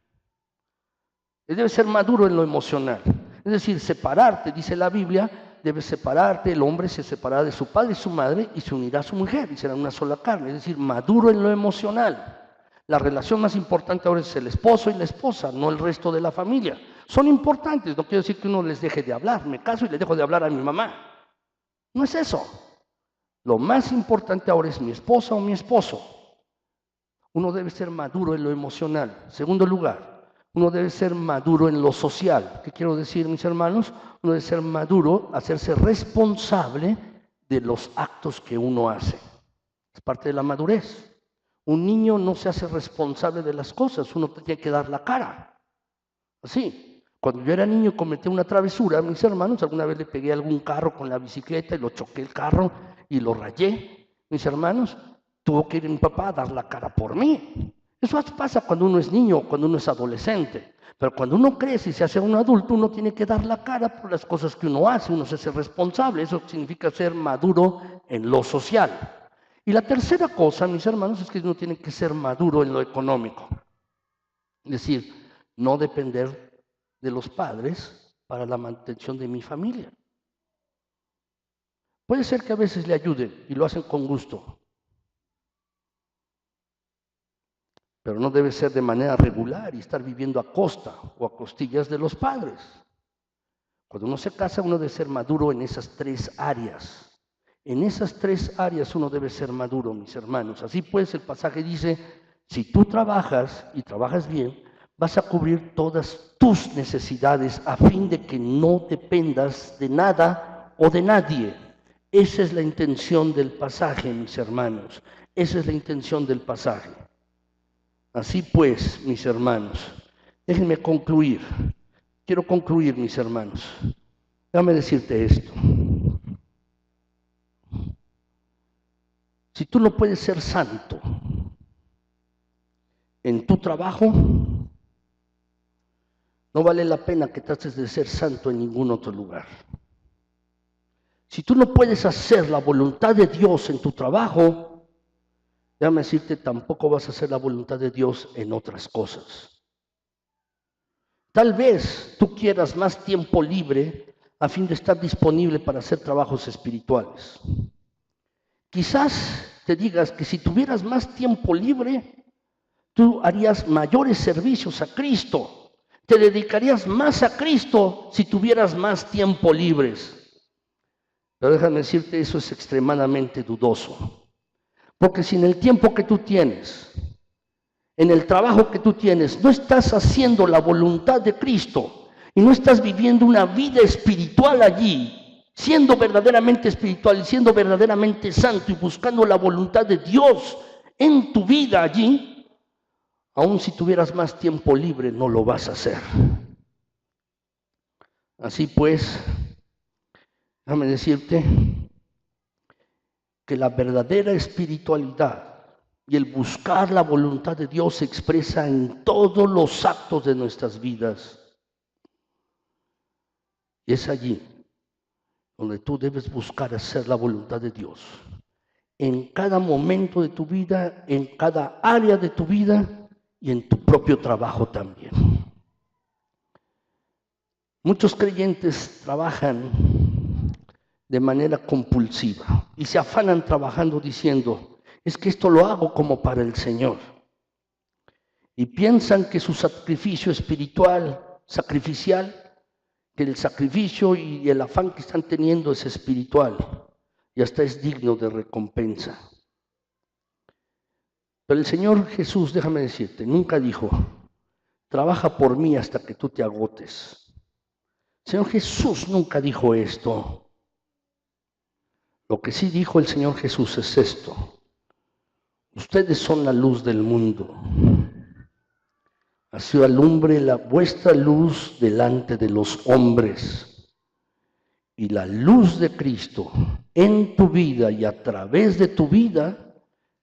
Debes ser maduro en lo emocional. Es decir, separarte, dice la Biblia, debes separarte, el hombre se separará de su padre y su madre y se unirá a su mujer y serán una sola carne. Es decir, maduro en lo emocional. La relación más importante ahora es el esposo y la esposa, no el resto de la familia. Son importantes, no quiero decir que uno les deje de hablar, me caso y le dejo de hablar a mi mamá. No es eso. Lo más importante ahora es mi esposa o mi esposo. Uno debe ser maduro en lo emocional. Segundo lugar, uno debe ser maduro en lo social. ¿Qué quiero decir, mis hermanos? Uno debe ser maduro, hacerse responsable de los actos que uno hace. Es parte de la madurez. Un niño no se hace responsable de las cosas, uno tiene que dar la cara. Así. Cuando yo era niño cometí una travesura, mis hermanos, alguna vez le pegué a algún carro con la bicicleta y lo choqué el carro y lo rayé. Mis hermanos, tuvo que ir mi papá a dar la cara por mí. Eso pasa cuando uno es niño, cuando uno es adolescente. Pero cuando uno crece y se hace un adulto, uno tiene que dar la cara por las cosas que uno hace, uno se hace responsable. Eso significa ser maduro en lo social. Y la tercera cosa, mis hermanos, es que uno tiene que ser maduro en lo económico. Es decir, no depender de los padres para la mantención de mi familia. Puede ser que a veces le ayuden y lo hacen con gusto, pero no debe ser de manera regular y estar viviendo a costa o a costillas de los padres. Cuando uno se casa, uno debe ser maduro en esas 3 áreas. En esas 3 áreas uno debe ser maduro, mis hermanos. Así pues, el pasaje dice, Si tú trabajas y trabajas bien, vas a cubrir todas tus necesidades a fin de que no dependas de nada o de nadie. Esa es la intención del pasaje, mis hermanos. Esa es la intención del pasaje. Así pues, mis hermanos, déjenme concluir. Quiero concluir, mis hermanos. Déjame decirte esto. Si tú no puedes ser santo en tu trabajo, no vale la pena que trates de ser santo en ningún otro lugar. Si tú no puedes hacer la voluntad de Dios en tu trabajo, déjame decirte, tampoco vas a hacer la voluntad de Dios en otras cosas. Tal vez tú quieras más tiempo libre a fin de estar disponible para hacer trabajos espirituales. Quizás te digas que si tuvieras más tiempo libre, tú harías mayores servicios a Cristo. Te dedicarías más a Cristo si tuvieras más tiempo libres. Pero déjame decirte, eso es extremadamente dudoso. Porque si en el tiempo que tú tienes, en el trabajo que tú tienes, no estás haciendo la voluntad de Cristo y no estás viviendo una vida espiritual allí, siendo verdaderamente espiritual y siendo verdaderamente santo y buscando la voluntad de Dios en tu vida allí, aun si tuvieras más tiempo libre, no lo vas a hacer. Así pues, déjame decirte que la verdadera espiritualidad y el buscar la voluntad de Dios se expresa en todos los actos de nuestras vidas. Y es allí donde tú debes buscar hacer la voluntad de Dios. En cada momento de tu vida, en cada área de tu vida y en tu propio trabajo también. Muchos creyentes trabajan de manera compulsiva y se afanan trabajando diciendo, es que esto lo hago como para el Señor. Y piensan que su sacrificio sacrificial, que el sacrificio y el afán que están teniendo es espiritual y hasta es digno de recompensa. Pero el Señor Jesús, déjame decirte, nunca dijo, trabaja por mí hasta que tú te agotes. El Señor Jesús nunca dijo esto. Lo que sí dijo el Señor Jesús es esto: ustedes son la luz del mundo. Así alumbre vuestra luz delante de los hombres. Y la luz de Cristo en tu vida y a través de tu vida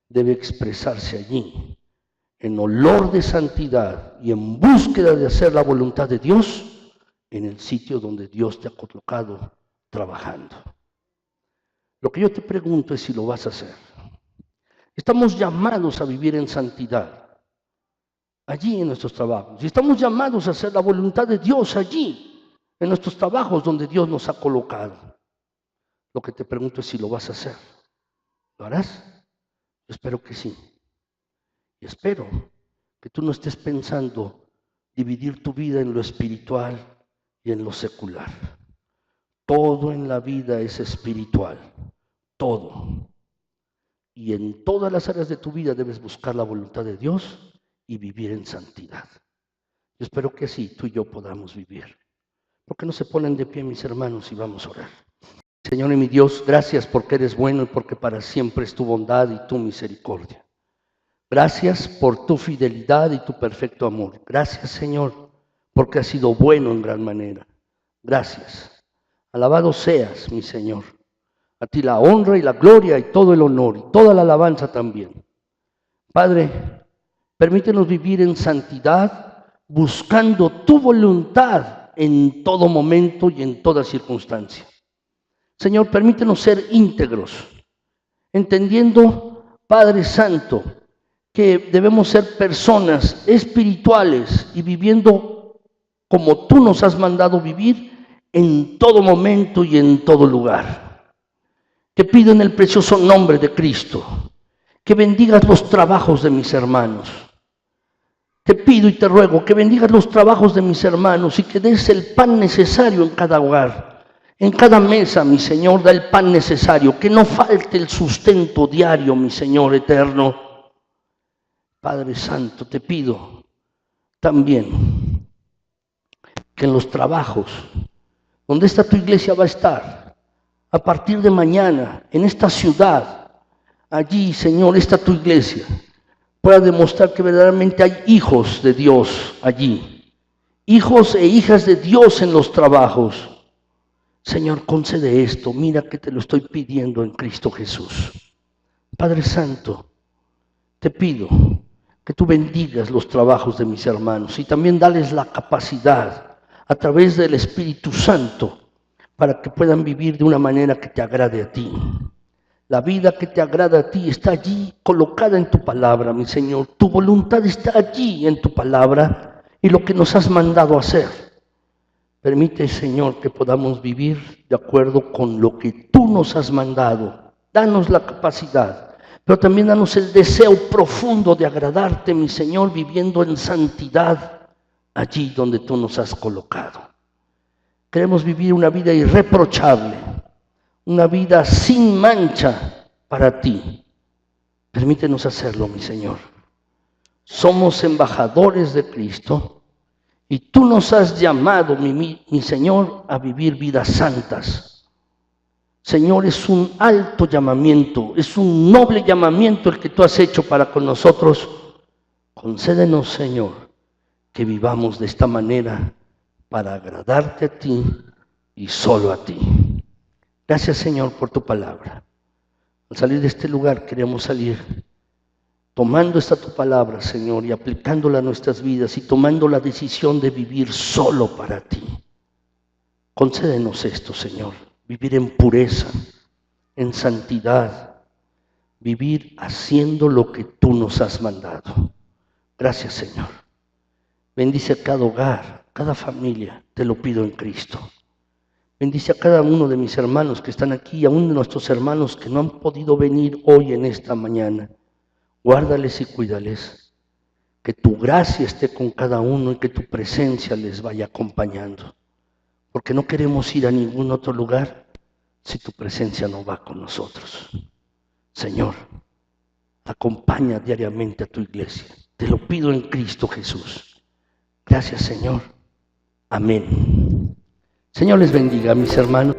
debe expresarse allí, en olor de santidad y en búsqueda de hacer la voluntad de Dios en el sitio donde Dios te ha colocado trabajando. Lo que yo te pregunto es si lo vas a hacer. Estamos llamados a vivir en santidad, allí en nuestros trabajos. Y estamos llamados a hacer la voluntad de Dios allí, en nuestros trabajos donde Dios nos ha colocado. Lo que te pregunto es si lo vas a hacer. ¿Lo harás? Yo espero que sí. Y espero que tú no estés pensando dividir tu vida en lo espiritual y en lo secular. Todo en la vida es espiritual. Todo. Y en todas las áreas de tu vida debes buscar la voluntad de Dios y vivir en santidad. Yo espero que así tú y yo podamos vivir. ¿Por qué no se ponen de pie, mis hermanos, y vamos a orar? Señor y mi Dios, gracias porque eres bueno y porque para siempre es tu bondad y tu misericordia. Gracias por tu fidelidad y tu perfecto amor. Gracias, Señor, porque has sido bueno en gran manera. Gracias. Alabado seas, mi Señor. A ti la honra y la gloria y todo el honor y toda la alabanza también. Padre, permítenos vivir en santidad, buscando tu voluntad en todo momento y en toda circunstancia. Señor, permítenos ser íntegros, entendiendo, Padre Santo, que debemos ser personas espirituales y viviendo como tú nos has mandado vivir en todo momento y en todo lugar. Te pido en el precioso nombre de Cristo que bendigas los trabajos de mis hermanos. Te pido y te ruego que bendigas los trabajos de mis hermanos y que des el pan necesario en cada hogar. En cada mesa, mi Señor, da el pan necesario, que no falte el sustento diario, mi Señor eterno. Padre Santo, te pido también que en los trabajos donde esta tu iglesia va a estar, a partir de mañana, en esta ciudad, allí, Señor, esta tu iglesia, pueda demostrar que verdaderamente hay hijos de Dios allí, hijos e hijas de Dios en los trabajos. Señor, concede esto, mira que te lo estoy pidiendo en Cristo Jesús. Padre Santo, te pido que tú bendigas los trabajos de mis hermanos y también dales la capacidad a través del Espíritu Santo para que puedan vivir de una manera que te agrade a ti. La vida que te agrada a ti está allí colocada en tu palabra, mi Señor. Tu voluntad está allí en tu palabra y lo que nos has mandado hacer. Permite, Señor, que podamos vivir de acuerdo con lo que tú nos has mandado. Danos la capacidad, pero también danos el deseo profundo de agradarte, mi Señor, viviendo en santidad allí donde tú nos has colocado. Queremos vivir una vida irreprochable, una vida sin mancha para ti. Permítenos hacerlo, mi Señor. Somos embajadores de Cristo y tú nos has llamado, mi Señor, a vivir vidas santas. Señor, es un alto llamamiento, es un noble llamamiento el que tú has hecho para con nosotros. Concédenos, Señor, que vivamos de esta manera para agradarte a ti y solo a ti. Gracias, Señor, por tu palabra. Al salir de este lugar queremos salir tomando esta tu palabra, Señor, y aplicándola a nuestras vidas y tomando la decisión de vivir solo para ti. Concédenos esto, Señor, vivir en pureza, en santidad, vivir haciendo lo que tú nos has mandado. Gracias, Señor. Bendice a cada hogar, cada familia, te lo pido en Cristo. Bendice a cada uno de mis hermanos que están aquí, aún de nuestros hermanos que no han podido venir hoy en esta mañana. Guárdales y cuídales, que tu gracia esté con cada uno y que tu presencia les vaya acompañando, porque no queremos ir a ningún otro lugar si tu presencia no va con nosotros. Señor, acompaña diariamente a tu iglesia, te lo pido en Cristo Jesús. Gracias, Señor. Amén. Señor les bendiga, mis hermanos.